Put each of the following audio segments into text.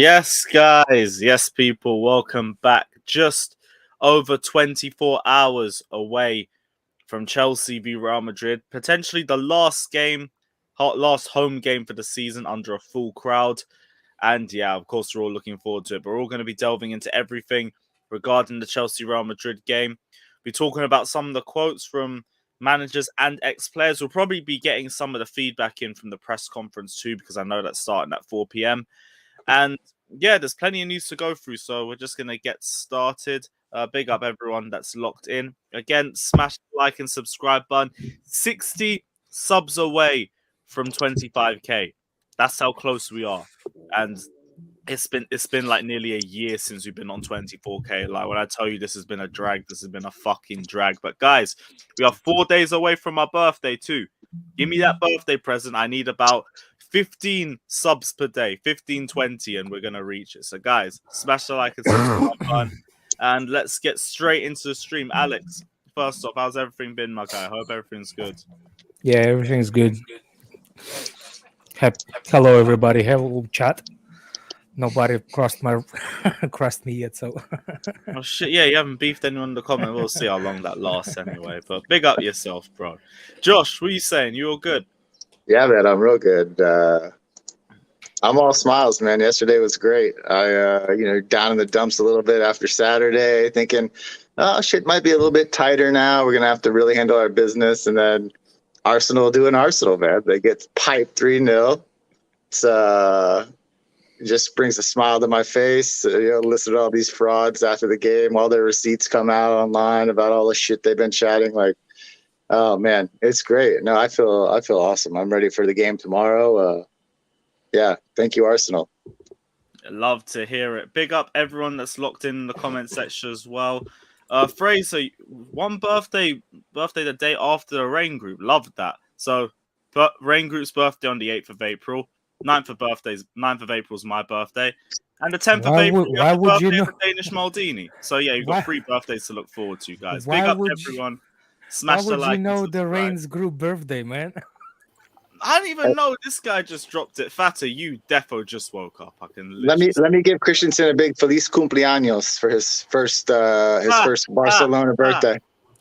Yes, guys. Yes, people. Welcome back. Just over 24 hours away from Chelsea v Real Madrid. Potentially the last home game for the season under a full crowd. And yeah, of course, we're all looking forward to it. But we're all going to be delving into everything regarding the Chelsea Real Madrid game. We're talking about some of the quotes from managers and ex-players. We'll probably be getting some of the feedback in from the press conference too, because I know that's starting at 4 p.m. And yeah, there's plenty of news to go through, so we're just going to get started. Big up everyone that's locked in. Again, smash the like and subscribe button. 60 subs away from 25k. That's how close we are. And it's been like nearly a year since we've been on 24k. Like when I tell you this has been a drag, this has been a fucking drag. But guys, we are 4 days away from my birthday too. Give me that birthday present. I need about 15 subs per day, 15, 20, and we're gonna reach it. So guys, smash the like and subscribe button. And let's get straight into the stream. Alex, first off, how's everything been, my guy? I hope everything's good. Yeah, everything's good. Hello, everybody. Have a little chat. Nobody crossed me yet, so. Oh shit! Yeah, you haven't beefed anyone in the comment. We'll see how long that lasts anyway. But big up yourself, bro. Josh, what are you saying? You all good? Yeah, man, I'm real good. I'm all smiles, man. Yesterday was great. I, down in the dumps a little bit after Saturday, thinking, oh, shit might be a little bit tighter now. We're going to have to really handle our business. And then Arsenal doing Arsenal, man. They get piped 3-0. It just brings a smile to my face. Listen to all these frauds after the game. All their receipts come out online about all the shit they've been chatting. Like, oh, man, it's great. No, I feel awesome. I'm ready for the game tomorrow. Yeah, thank you, Arsenal. Love to hear it. Big up everyone that's locked in the comment section as well. Fraser, one birthday the day after the Rain Group. Loved that. So, but Rain Group's birthday on the 8th of April. 9th of April is my birthday. And the 10th of April, you have the birthday of the Danish Maldini. So yeah, you've got 3 birthdays to look forward to, guys. Big up everyone. Smash the like. Why would you know the Rain's Group birthday, man? I don't even know. This guy just dropped it. Fatter, you defo just woke up. I can let me give Christensen a big feliz cumpleaños for his first Barcelona birthday.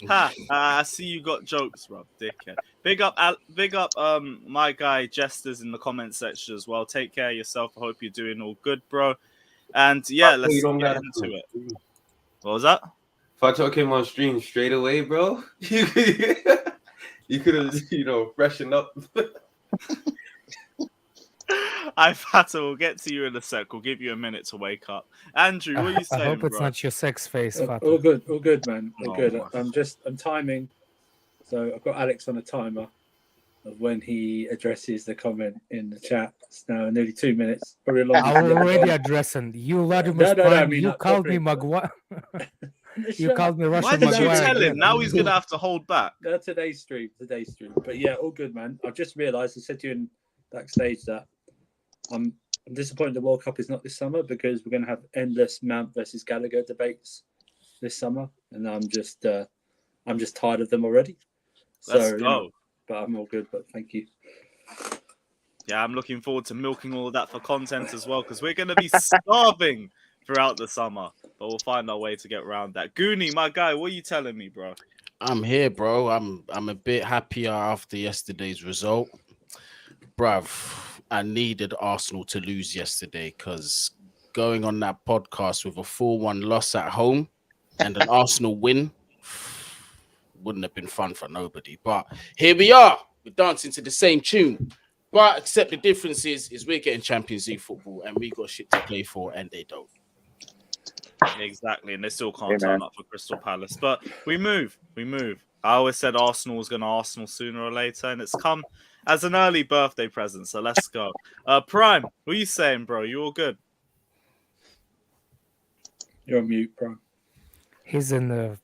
I see you got jokes, bro, dickhead. Big up my guy Jesters in the comment section as well. Take care of yourself. I hope you're doing all good, bro. And yeah, let's get into it. What was that? Fato came on stream straight away, bro. You could have, freshened up. Fato, we'll get to you in a sec. We'll give you a minute to wake up. Andrew, what are you saying, I hope it's bro? not your sex face, Fato. All good, man. All good. I'm timing. So I've got Alex on a timer of when he addresses the comment in the chat. It's now nearly 2 minutes. Probably long. I'm already addressing you. You called me Maguire. You called me Russian. Why did you Maguire tell him? Now he's gonna have to hold back. Today's stream. But yeah, all good, man. I've just realised I said to you in backstage that I'm disappointed the World Cup is not this summer because we're going to have endless Mount versus Gallagher debates this summer, and I'm just tired of them already. Let's go. But I'm all good. But thank you. Yeah, I'm looking forward to milking all of that for content as well because we're going to be starving throughout the summer. But we'll find our way to get around that. Goonie, my guy, what are you telling me, bro? I'm here, bro. I'm a bit happier after yesterday's result. Bruv, I needed Arsenal to lose yesterday because going on that podcast with a 4-1 loss at home and an Arsenal win wouldn't have been fun for nobody. But here we are. We're dancing to the same tune. But except the difference is we're getting Champions League football and we got shit to play for and they don't. Exactly, and they still can't turn up for Crystal Palace. But we move. I always said Arsenal was going to Arsenal sooner or later, and it's come as an early birthday present, so let's go. Prime, what are you saying, bro? You all good? You're on mute, Prime. He's in the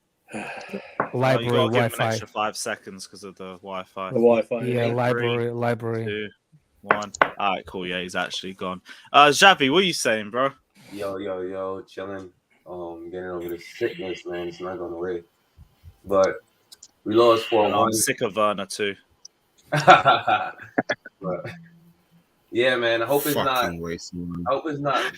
library you gotta Wi-Fi. Give him an extra 5 seconds because of the Wi-Fi. The Wi-Fi. Yeah, 3, library. 2, 1. All right, cool. Yeah, he's actually gone. Xavi, what are you saying, bro? Yo, chilling. Getting over the sickness, man. It's not going away. But we lost 4-1. I'm sick of Werner too. But Yeah, man. I hope it's not. Fucking waste, man. I hope it's not.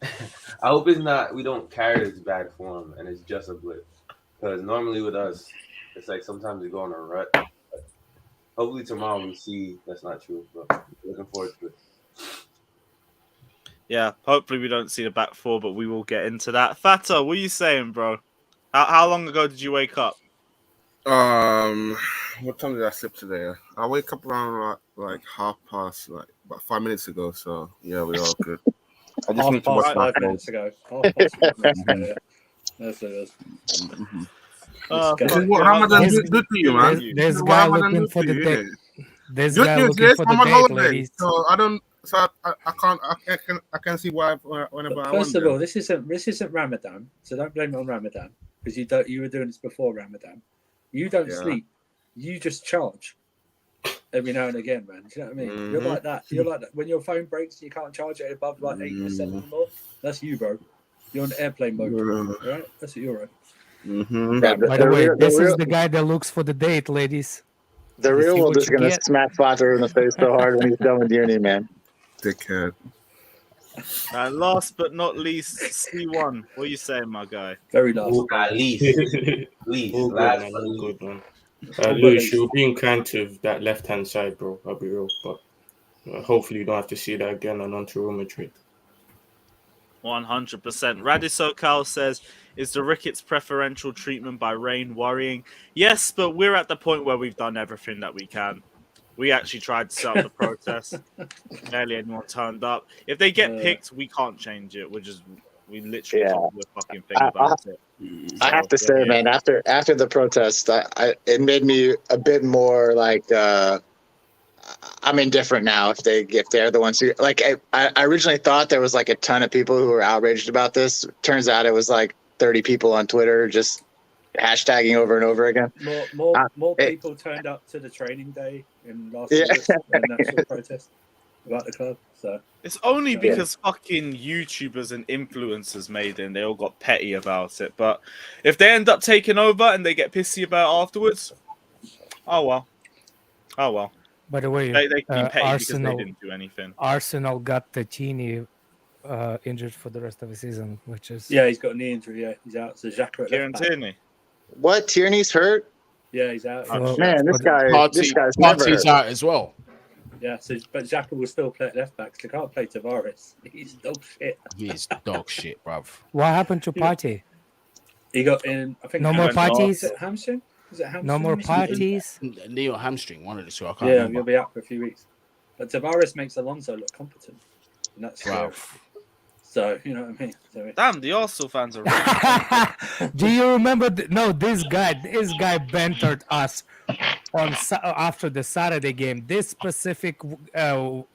I hope it's not. We don't carry this bad form, and it's just a blip. Because normally with us, it's like sometimes we go on a rut. But hopefully tomorrow we see that's not true. But looking forward to it. Yeah, hopefully we don't see the back four, but we will get into that. Fata, what are you saying, bro? How long ago did you wake up? What time did I sleep today? I wake up around like 5:30, like about 5 minutes ago. So yeah, we're all good. I just need to watch my 5 minutes ago. 5 minutes ago. Yeah. That's it. This is what Ramadan do to you, man. This guy looking for the date. This Good guy news looking is for I'm the on date, holiday, ladies. so I can't see why whenever I want. First of all, this isn't Ramadan, so don't blame it on Ramadan because you were doing this before Ramadan. You don't sleep, you just charge every now and again, man. Do you know what I mean? Mm-hmm. You're like that. You're like that. When your phone breaks, you can't charge it above like 8% anymore. That's you, bro. You're on airplane mode, right? That's what you're on. Mm-hmm. Yeah, By the way, this is the guy that looks for the date, ladies. The You real see world what is you gonna get? smack Father in the face so hard when he's done with uni, man. Dickhead. And last but not least, C1. What are you saying, my guy? Very last. At least. All good, Last man. but All least. good, man. Lewis, you're being kind to that left-hand side, bro. I'll be real. But hopefully you don't have to see that again and on to Real Madrid. 100%. Radisokal says, is the Ricketts preferential treatment by Rain worrying? Yes, but we're at the point where we've done everything that we can. We actually tried to set up the protest. Barely anyone turned up. If they get picked, we can't change it. We literally can't do a fucking thing about it. I have to say, man, after the protest, it made me a bit more like I'm indifferent now. If they're the ones who like, I originally thought there was like a ton of people who were outraged about this. Turns out it was like 30 people on Twitter just hashtagging over and over again. More people turned up to the training day in last August than the actual protest about the club. So it's only because fucking YouTubers and influencers made it and they all got petty about it. But if they end up taking over and they get pissy about it afterwards, oh well. By the way, They can be petty Arsenal, because they didn't do anything. Arsenal got Tini injured for the rest of the season, which is he's got a knee injury. Yeah, he's out. So Xhaka Kieran Tierney. What? Tierney's hurt? Yeah, he's out. Well, Man, this guy's never Party's hurt. out as well. Yeah, but Xhaka will still play at left back. So they can't play Tavares. He's dog shit. He's dog shit, bruv. what happened to Party? He got in. I think No more parties. Is it hamstring? Is it hamstring? No more parties. Knee or hamstring, one of the two. I can't Yeah, remember. he'll be out for a few weeks. But Tavares makes Alonso look competent, and that's Bruv. so you know what I mean. So Damn, the Arsenal fans are really Do you remember? This guy bantered us on after the Saturday game. This specific Gunner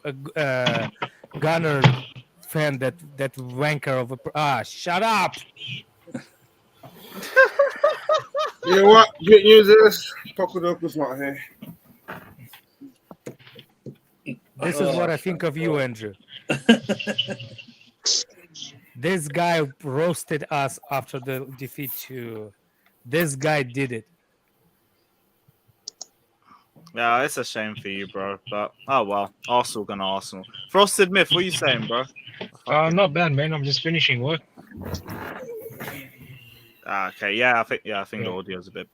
fan, that wanker of a shut up. You know what? Good news is Pocodoco's not here. This is what I think of you, Andrew. This guy roasted us after the defeat to. This guy did it. Yeah, it's a shame for you, bro. But oh well, Arsenal gonna Arsenal. Frosted Myth, what are you saying, bro? Not bad, man. I'm just finishing work. Okay, yeah, I think the audio's a bit.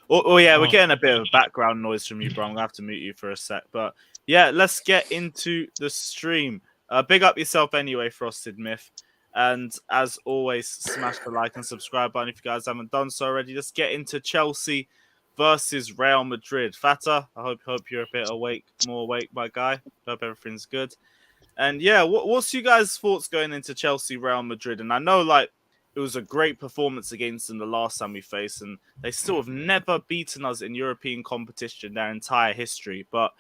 Oh yeah, we're getting a bit of background noise from you, bro. I'm gonna have to mute you for a sec. But yeah, let's get into the stream. Big up yourself anyway, Frosted Myth. And as always, smash the like and subscribe button if you guys haven't done so already. Let's get into Chelsea versus Real Madrid. Fata, I hope you're a bit more awake, my guy. Hope everything's good. And yeah, what's you guys' thoughts going into Chelsea Real Madrid? And I know like it was a great performance against them the last time we faced, and they still have never beaten us in European competition their entire history. But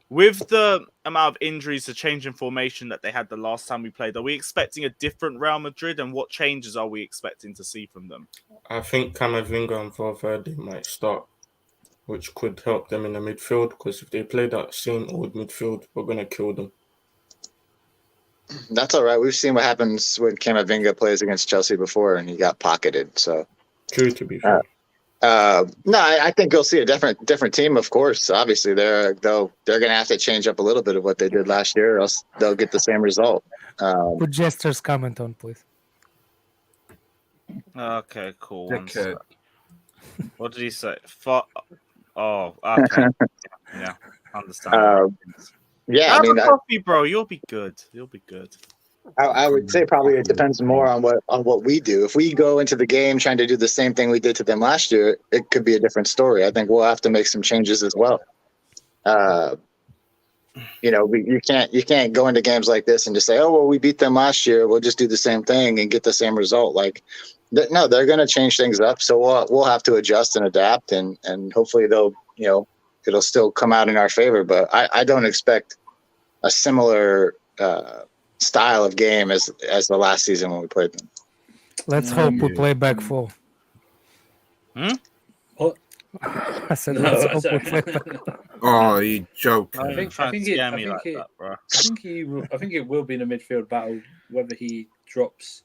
with the amount of injuries, the change in formation that they had the last time we played, are we expecting a different Real Madrid, and what changes are we expecting to see from them? I think Camavinga and Valverde might start, which could help them in the midfield, because if they play that same old midfield, we're going to kill them. That's all right. We've seen what happens when Camavinga plays against Chelsea before, and he got pocketed. So True, to be fair. No, I think you'll see a different team. Of course, obviously they're going to have to change up a little bit of what they did last year, or else they'll get the same result. Put Jester's comment on, please. Okay, cool. One Dickhead. sec. What did he say? Oh, okay. Yeah, understand. Yeah, I Have mean, a coffee, bro. You'll be good. You'll be good. I would say probably it depends more on what we do. If we go into the game trying to do the same thing we did to them last year, it could be a different story. I think we'll have to make some changes as well. You can't go into games like this and just say, oh well, we beat them last year, we'll just do the same thing and get the same result. Like, no, they're going to change things up, so we'll have to adjust and adapt, and hopefully it'll still come out in our favor. But I don't expect a similar style of game as the last season when we played them. Let's hope we play back full. What? I said, No, let's hope we sorry. play back. Oh, you joking? I think that, bro. I think it will be in a midfield battle, whether he drops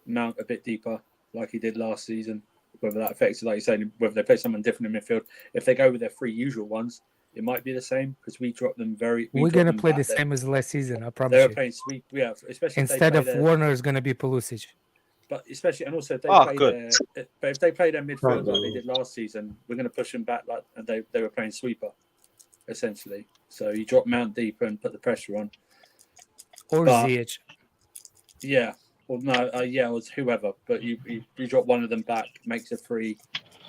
Mount a bit deeper like he did last season, whether that affects, like you say, whether they play someone different in midfield. If they go with their three usual ones, it might be the same because we dropped them We're gonna play the same as last season. I promise They were you. playing sweep, yeah. Especially Instead of Warner, is gonna be Pulisic. But especially, and also if they good. if they play their midfield like they did last season, we're going to push them back like and they were playing sweeper, essentially. So you drop Mount deeper and put the pressure on. Or Ziyech. Yeah. Or no, or it's whoever. But you drop one of them back, makes it free.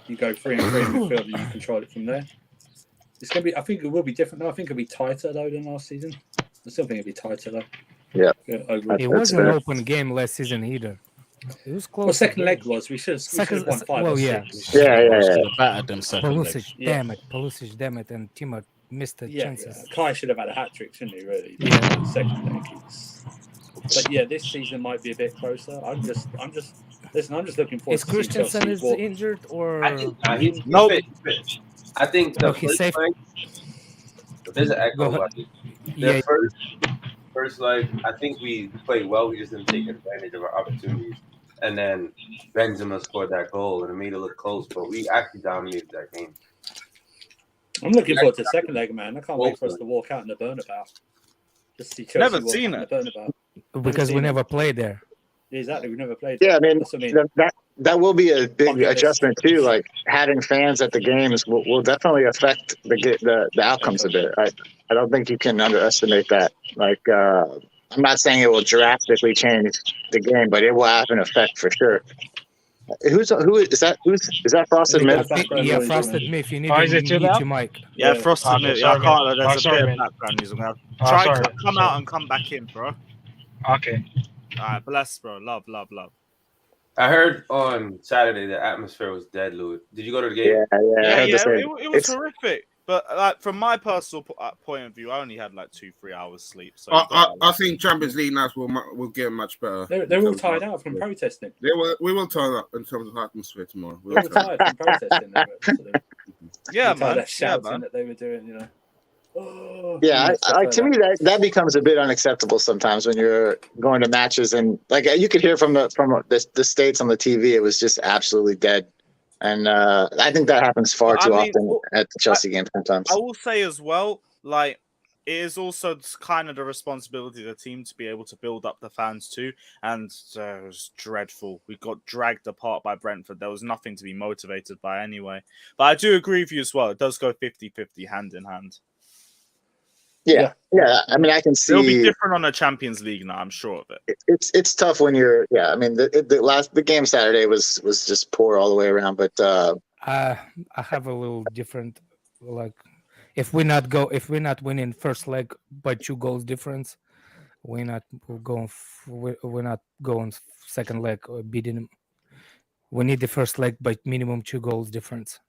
You go 3 and 3 in midfield, and you control it from there. It's gonna be. I think it will be different. Though. I think it'll be tighter though than last season. I still think it'll be tighter though. Yeah. It wasn't an open game last season either. It was close. Well, second leg was. We should have won 5 or 6. Yeah. Better than second leg. Pulisic, damn it, and Timo missed the chances. Yeah. Kai should have had a hat trick, shouldn't he? Really? Yeah. Second leg. But yeah, this season might be a bit closer. I'm just looking forward. Is Christensen injured or? I think he's fit. I think the Okay, safe. There's an echo. Yeah. First leg, I think we played well. We just didn't take advantage of our opportunities. And then Benzema scored that goal and it made it look close, but we actually dominated that game. I'm looking forward to the second leg, man. I can't wait for us to walk out in the Bernabeu. Just see Chelsea Never seen it. Because we never played there. Exactly, we never played. Yeah, I mean, that will be a big adjustment too. Like having fans at the games will definitely affect the outcomes a bit. I don't think you can underestimate that. Like, I'm not saying it will drastically change the game, but it will have an effect for sure. Who is that? Frosted Myth? Yeah, Frosted Myth. You need to mute your mic. Yeah, Frosted Myth. I can't. There's a bit of background music. Try to come out and come back in, bro. Okay. All right, bless, bro. Love. I heard on Saturday the atmosphere was dead, Louis. Did you go to the game? Yeah. It was horrific. But like from my personal point of view, I only had like 2-3 hours sleep. So I think Champions League nights will get much better. They're all tired out from protesting. We will turn up in terms of atmosphere tomorrow. They're all tired from protesting. Yeah, man. That shouting that they were doing, you know. To me that becomes a bit unacceptable sometimes when you're going to matches and like you could hear from the States on the TV, it was just absolutely dead. And I think that happens far too often at the Chelsea game sometimes. I will say as well, like it is also kind of the responsibility of the team to be able to build up the fans too. And it was dreadful. We got dragged apart by Brentford. There was nothing to be motivated by anyway. But I do agree with you as well. It does go 50-50 hand in hand. Yeah. I mean, I can see it'll be different on a Champions League now. I'm sure of it. It's tough when you're. Yeah, I mean, the game Saturday was just poor all the way around. But I have a little different. Like, if we're not winning first leg by 2 goals difference, we're not going second leg or beating them. We need the first leg by minimum 2 goals difference.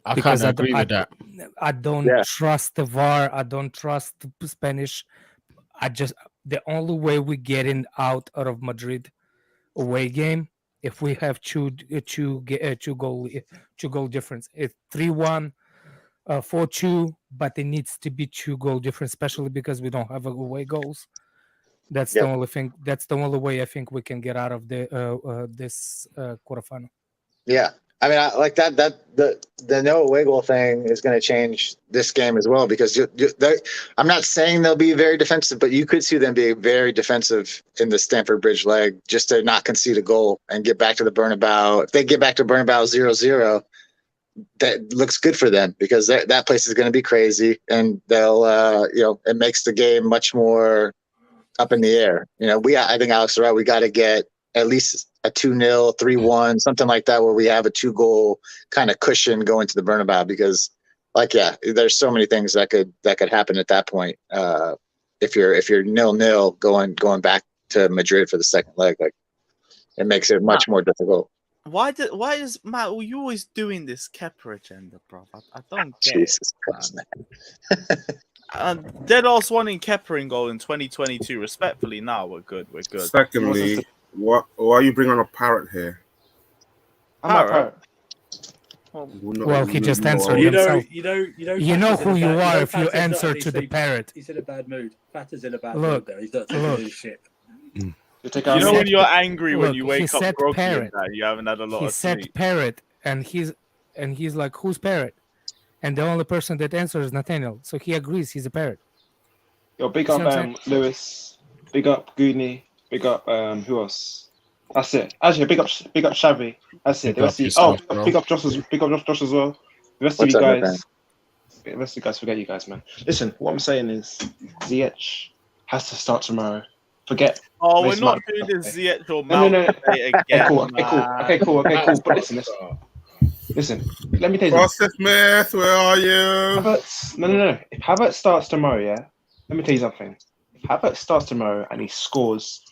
I can't agree with that. I don't trust the VAR. I don't trust the Spanish. The only way we're getting out of Madrid away game if we have two goal difference. It's 3-1, 4-2, but it needs to be 2 goal difference, especially because we don't have away goals. That's the only thing. That's the only way I think we can get out of the this quarterfinal. Yeah. I mean, I like that. The no wiggle thing is going to change this game as well because I'm not saying they'll be very defensive, but you could see them be very defensive in the Stamford Bridge leg just to not concede a goal and get back to the Bernabeu. If they get back to Bernabeu 0-0, that looks good for them because that place is going to be crazy and they'll, it makes the game much more up in the air. I think Alex is right. We got to get at least a 2-0, 3-1, something like that, where we have a 2-goal kind of cushion going to the Bernabeu because, there's so many things that could happen at that point. If you're 0-0 going back to Madrid for the second leg, it makes it much more difficult. Why is Matt? Are you always doing this Kepa agenda, bro? I don't get Jesus it, Christ, man. Dead ass one in Kepa in goal in 2022. Respectfully, now we're good. We're good. Secondly, why are you bringing a parrot here? I'm not parrot. Well, he just answered himself. You know who you are if you answer to the parrot. He's in a bad mood. Fata's in a bad mood there. He's not taking his shit. You know when you're angry when you wake up groggy parrot. and that you haven't had a lot of sleep. He said parrot, and he's like, who's parrot? And the only person that answers is Nathaniel. So he agrees he's a parrot. Yo, big up Lewis, big up Gooney, big up who else? That's it. Actually, big up Xavi. That's it. Big up Josh as well. The rest of you guys, forget you guys, man. Listen, what I'm saying is Ziyech has to start tomorrow. Forget. Oh, we're not doing this Ziyech or Mount again. Okay, cool. But listen. Let me tell you. Process Smith, where are you? No. If Havertz starts tomorrow, yeah. Let me tell you something. If Havertz starts tomorrow and he scores,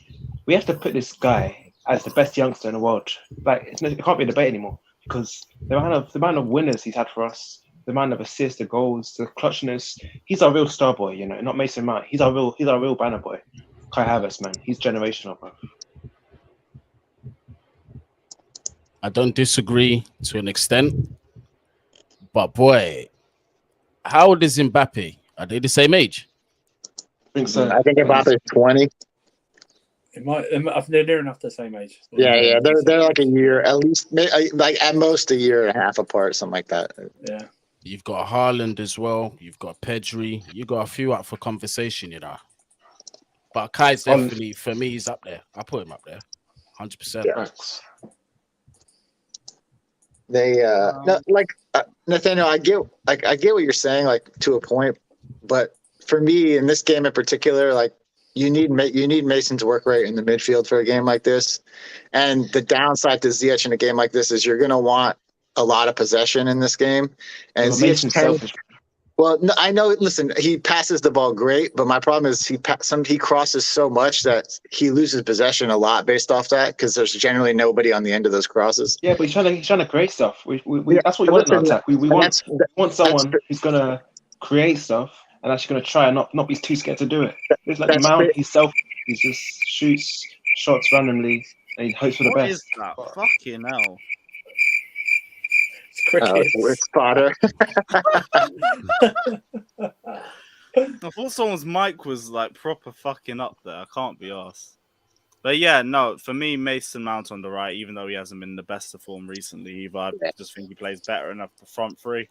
we have to put this guy as the best youngster in the world. It can't be a debate anymore because the amount of winners he's had for us, the amount of assists, the goals, the clutchness. He's our real star boy, not Mason Mount. He's our real banner boy. Kai Havertz, man, he's generational, bro. I don't disagree to an extent, but boy, how old is Mbappe? Are they the same age? I think so. I think Mbappe is 20. They're near enough the same age. Yeah, they're like a year, at least, like at most a year and a half apart, something like that. Yeah. You've got Haaland as well. You've got Pedri. You got a few up for conversation, But Kai's definitely, for me, he's up there. I put him up there, 100%. Yeah. Nathaniel, I get what you're saying, to a point, but for me in this game in particular, you need Mason's work rate in the midfield for a game like this, and the downside to Ziyech in a game like this is you're going to want a lot of possession in this game, and Ziyech selfish. Well, no, I know. Listen, he passes the ball great, but my problem is he crosses so much that he loses possession a lot based off that because there's generally nobody on the end of those crosses. Yeah, but he's trying to create stuff. That's what we want in our attack. We want someone who's gonna create stuff and actually gonna try and not be too scared to do it. It's like Mount. He's selfish. He just shoots shots randomly and he hopes for the best. What is that? Fucking hell. It's fodder. I thought someone's mic was proper fucking up there. I can't be arsed. But yeah, no, for me, Mason Mount on the right, even though he hasn't been in the best of form recently either, I just think he plays better enough the front three.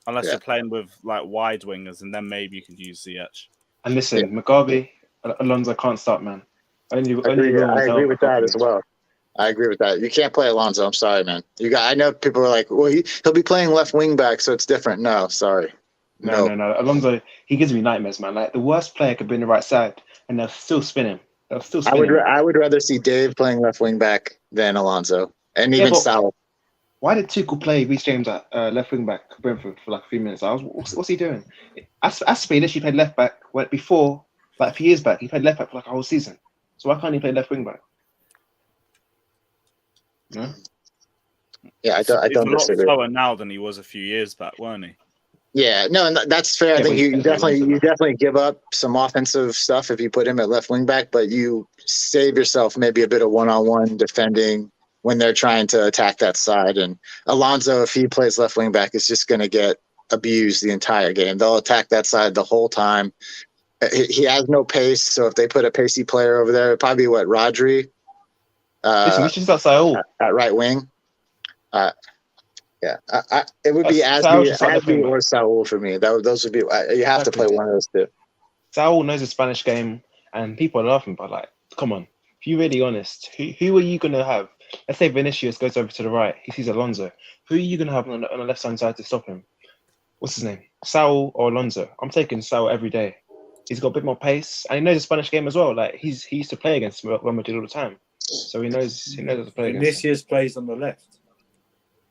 Unless you're playing with wide wingers, and then maybe you could use Ziyech. And listen, Mugabe, Alonso can't start, man. I agree with that as well. I agree with that. You can't play Alonso. I'm sorry, man. I know people are like, well, he'll be playing left wing back, so it's different. No, sorry. No. Alonso, he gives me nightmares, man. The worst player could be on the right side, and they'll still spin him. I would rather see Dave playing left wing back than Alonso, and even Salah. Why did Tuchel play Reece James at left wing back Brentford for a few minutes? What's he doing? Aspi literally played left back before, a few years back. He played left back for a whole season. So why can't he play left wing back? No? Yeah, I don't disagree. He's a lot slower now than he was a few years back, weren't he? Yeah, no, and that's fair. I think you definitely give up some offensive stuff if you put him at left wing back, but you save yourself maybe a bit of one-on-one defending when they're trying to attack that side. And Alonso, if he plays left wing back, is just going to get abused the entire game. They'll attack that side the whole time. He has no pace, so if they put a pacey player over there, it'd probably be Rodri. Listen, we should start Saul at right wing. Yeah, it would be Asby or Saul for me. Those would be. You have to play one of those two. Saul knows the Spanish game, and people are laughing, but like, come on. If you're really honest, who are you gonna have? Let's say Vinicius goes over to the right. He sees Alonso. Who are you gonna have on the left hand side to stop him? What's his name? Saul or Alonso? I'm taking Saul every day. He's got a bit more pace, and he knows the Spanish game as well. Like he used to play against Real Madrid all the time, so he knows how to play against. Vinicius plays on the left.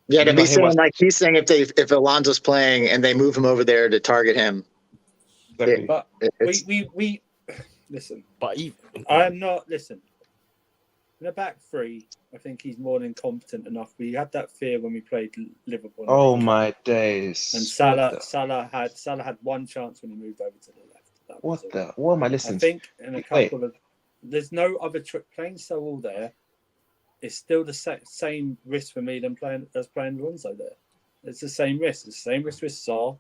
Yeah, to be saying like he's saying if Alonso's playing and they move him over there to target him. Exactly. But we listen. But I'm not listen. In a back three, I think he's more than competent enough. We had that fear when we played Liverpool. Oh my days! And Salah had one chance when he moved over to the left. What am I listening? I think in a couple of there's no other playing Saul there. It's still the same risk for me than playing Alonso there. It's the same risk. It's the same risk with Saul.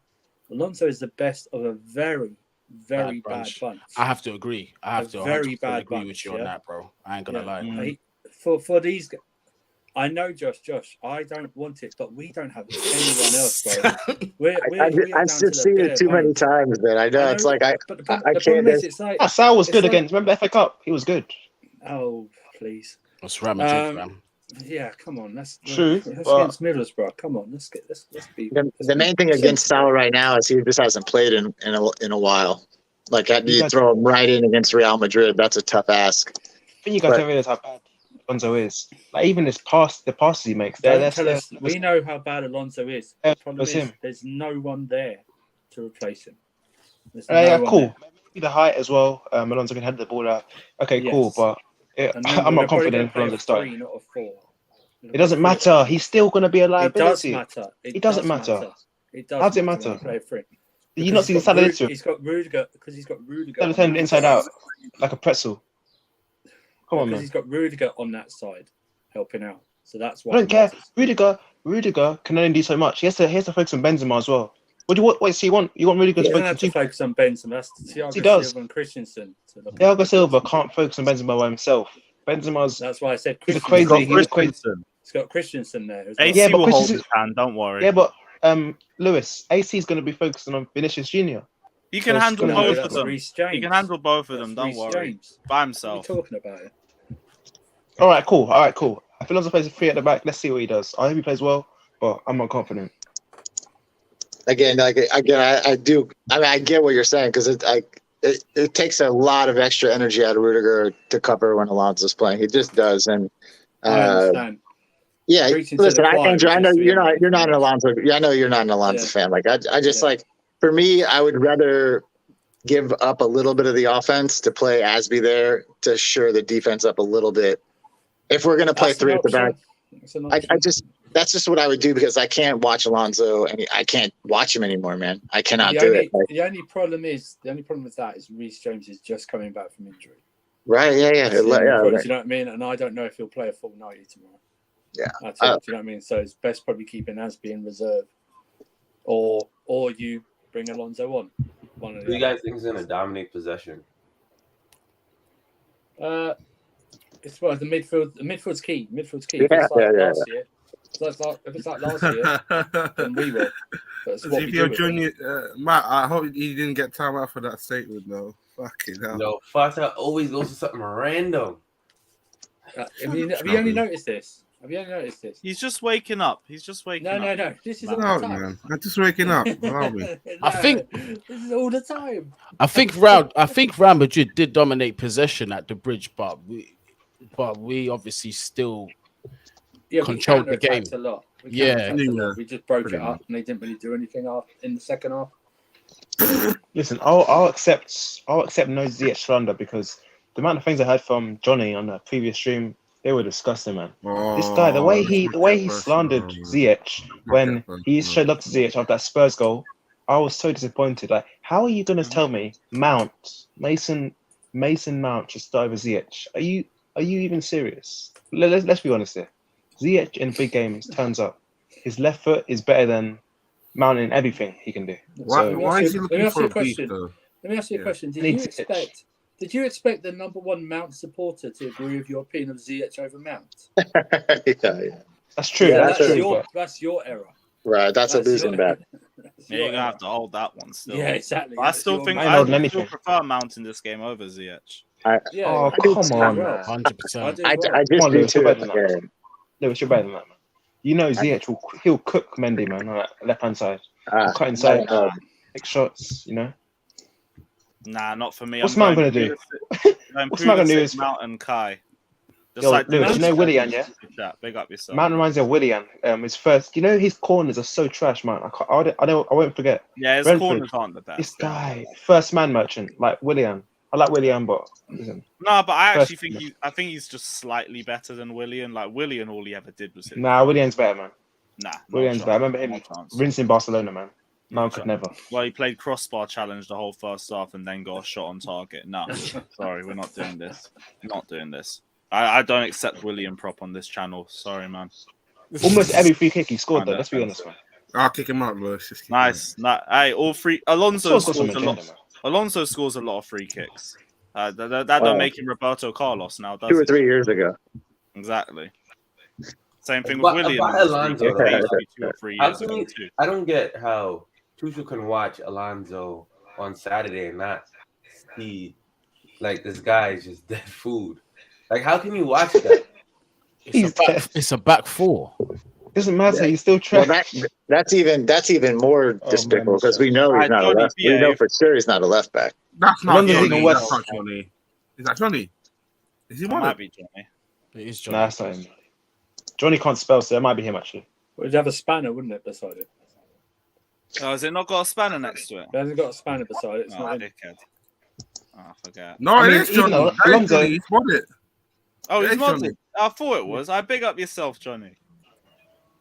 Alonso is the best of a very, very bad bunch. I have to agree. I have to very bad agree bunch, with you on that, bro. I ain't gonna lie. For these guys, I know Josh, I don't want it, but we don't have anyone else, bro. I've seen it too many times, man. I know it's like I can't. It's like Sal was good against. Remember FA Cup? He was good. Oh please. That's Real Madrid, man. Yeah, come on. That's true. That's against Middlesbrough. Come on, let's be. The main thing against Salah right now is he just hasn't played in a while. Like, you throw him right in against Real Madrid. That's a tough ask. I think you guys don't realize how bad Alonso is. Like even the passes he makes. We know how bad Alonso is. The problem is there's no one there to replace him. Cool. Maybe the height as well. Alonso can head the ball out. Okay, cool, but. I'm not confident in Alonso starting. It doesn't matter. He's still going to be a liability. It doesn't matter. How does it matter? Did you not see the Salah? He's got Rudiger because he's got Rudiger. Salah turned inside out like a pretzel. Come on, man. He's got Rudiger on that side helping out, so that's why. I don't care. Rudiger can only do so much. He has to focus on Benzema as well. What do you want? You want Rudiger to focus on Benzema? That's Thiago Silva and Christensen. Thiago Silva can't focus on Benzema by himself. Benzema's. That's why I said he's crazy. He's got Christensen there. As well. AC will hold his hand. Don't worry. Yeah, but Lewis, AC is going to be focusing on Vinicius Junior. He can handle both of them. He can handle both of them. Don't worry. By himself. What are you talking about it? All right, cool. If Alonso plays a free at the back, let's see what he does. I hope he plays well, but I'm not confident. Again, I do. I mean, I get what you're saying because it takes a lot of extra energy out of Rudiger to cover when Alonso's playing. He just does, and I understand. Yeah, listen, Andrew, I know you're not an Alonso. Yeah, I know you're not an Alonso fan. Like I just like for me, I would rather give up a little bit of the offense to play Asby there to shore the defense up a little bit. If we're gonna play three at the back, that's just what I would do because I can't watch Alonso and I can't watch him anymore, man. I cannot do it. The only problem with that is Reece James is just coming back from injury. Right? Yeah. Do you know what I mean? And I don't know if he'll play a full 90 tomorrow. Yeah. Do you know what I mean? So it's best probably keeping Asby in reserve, or you bring Alonso on. Who do you guys think is going to dominate possession? It's the midfield. The midfield's key. If it's like last year, then we will. If you're junior, Matt, I hope you didn't get time out for that statement, though. Fucking hell. No, Fata always goes to something random. Have you only noticed this? He's just waking up. No. This is all the time. Man. I'm just waking up. I think this is all the time. I think Real Madrid did dominate possession at the bridge, but we obviously still controlled the game a lot. We just broke it up, and they didn't really do anything in the second half. Listen, I'll accept no Ziyech slander because the amount of things I heard from Johnny on the previous stream, they were disgusting, man. This guy, the way he slandered Ziyech when he showed love to Ziyech after that Spurs goal, I was so disappointed. Like, how are you going to tell me Mason Mount should start over Ziyech? Are you even serious? Let's be honest here. Ziyech in big games turns up. His left foot is better than Mount in everything he can do. Why is he looking for a beat, though? Let me ask you a question. Did you expect the number one Mount supporter to agree with your opinion of Ziyech over Mount? Yeah. That's true. Yeah, that's true. that's your error. Right, that's a losing bet. Yeah, you're gonna have to hold that one still. Yeah, exactly. But I still think I ain't I holding still anything. prefer Mount in this game over Ziyech. Yeah, Oh, I do come too on, as well. 100%. I do as well. I Come just on, do Lewis, you're too. better than that. Lewis, you're better than that, man. You know Ziyech he'll cook Mendy, man, on that left hand side. Cut inside, take shots, you know. Nah, not for me. What's I'm Mount going gonna do? Going What's Mount gonna do? Pulisic, Mount and Kai. Just Yo, like Lewis, you know Willian, yeah? Chat. Big up yourself. Mount reminds me of Willian. His first, you know, his corners are so trash, man. I won't forget. Yeah, his Brentford, corners aren't the best. This guy, first man merchant, like Willian. I like Willian, but listen. No, but I actually First- think he's just slightly better than Willian. Like Willian, all he ever did was hit. Nah, Willian's better, man. Nah, Willian's better. I remember him rinsing Barcelona, man. Mount could never. Well, he played crossbar challenge the whole first half and then got a shot on target. No, sorry, we're not doing this. Not doing this. I don't accept William prop on this channel. Sorry, man. Almost every free kick he scored, though. Let's be honest, man. I'll kick him out, bro. Nice. Hey, all free. Alonso Score's got some scores a lot. agenda, man. Alonso scores a lot of free kicks. That don't make him Roberto Carlos now, does 2 or it? 3 years ago. Exactly. Same thing with William. Alonso, right? 2 or 3 years ago too. I don't get how Tuchel can watch Alonso on Saturday and not see like this guy is just dead food. Like, how can you watch that? It's a back four. Doesn't matter. He's still trash. Well, that's even more despicable because we know he's not a left. We know for sure he's not a left back. That's not London's Johnny. even worse. That's not Johnny. Is that Johnny? Is he It one? might be Johnny. It is Nah, Johnny. that's not him. Johnny can't spell, so it might be him actually. Well, it'd have a spanner, wouldn't it, beside it? Oh, has it not got a spanner next to it? It hasn't got a spanner beside it. It's Oh, not him. dickhead. Oh, I forget. No, I it mean, is even Johnny. That is Alonso- Johnny. He's won it. Oh, he's It is modded. Johnny. I thought it was. I big up yourself, Johnny.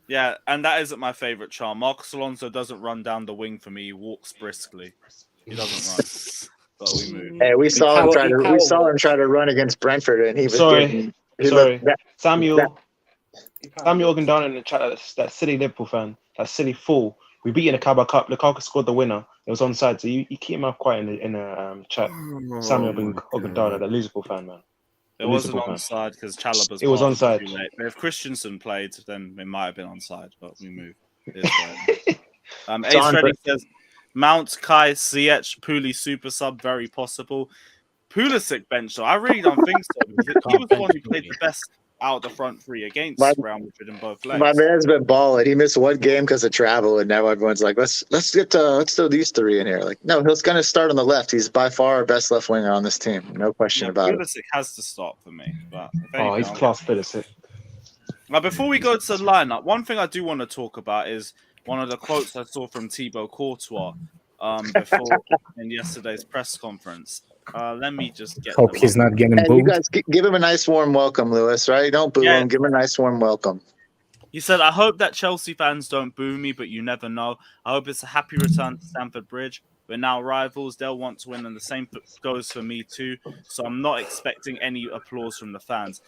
Yeah, and that isn't my favourite charm. Marcos Alonso doesn't run down the wing for me. He walks briskly. He doesn't run. But we move. Hey, we saw him try to run against Brentford, and he was Sorry. Samuel Samuel Gandana in the chat, that silly Liverpool fan, that silly fool. We beat in the Carabao Cup. Lukaku scored the winner. It was onside, so you keep him up quiet in the chat. Samuel Gandana, that Liverpool fan, man. It wasn't onside because Chalobah's It was pass onside. too late. But if Christensen played, then it might have been onside. But we move. Ace Ready says Mount, Kai, Ziyech, Puli super sub, very possible. Pulisic bench though, I really don't think so. Because he was the one who played the best out of the front three against Real Madrid in both legs. My man's been balling. He missed one game because of travel, and now everyone's like, let's throw these three in here. Like, no, he's going to start on the left. He's by far our best left winger on this team. No question about it. Pulisic has to start for me. But he's class Pulisic. Now, before we go to the lineup, one thing I do want to talk about is one of the quotes I saw from Thibaut Courtois before in yesterday's press conference. Let me just get. Hope he's not getting And booed. you guys give him a nice warm welcome, Lewis. Right? Don't boo him. Give him a nice warm welcome. He said, "I hope that Chelsea fans don't boo me, but you never know. I hope it's a happy return to Stamford Bridge. We're now rivals. They'll want to win, and the same goes for me too. So I'm not expecting any applause from the fans."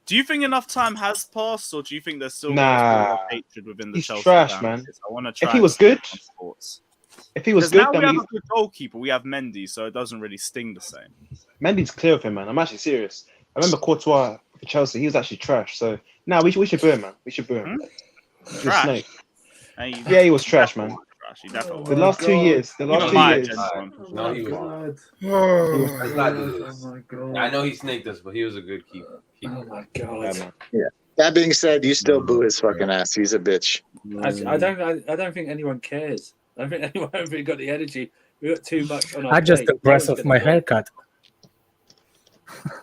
Do you think enough time has passed, or do you think there's still hatred within the he's Chelsea trash, fans? man. I want to try. If he was good, now we then have a good goalkeeper. We have Mendy, so it doesn't really sting the same. Mendy's clear of him, man. I'm actually serious. I remember Courtois for Chelsea. He was actually trash. So now we should boo him, man. We should boo him. He's a snake. Yeah, he was trash, man. The last 2 years. No, he was. I know he snaked us, but he was a good keeper. Oh my god! Yeah. That being said, you still boo his fucking ass. He's a bitch. I don't think anyone cares. I don't think anyone really got the energy. We got too much on our I just plate. impressed with my haircut.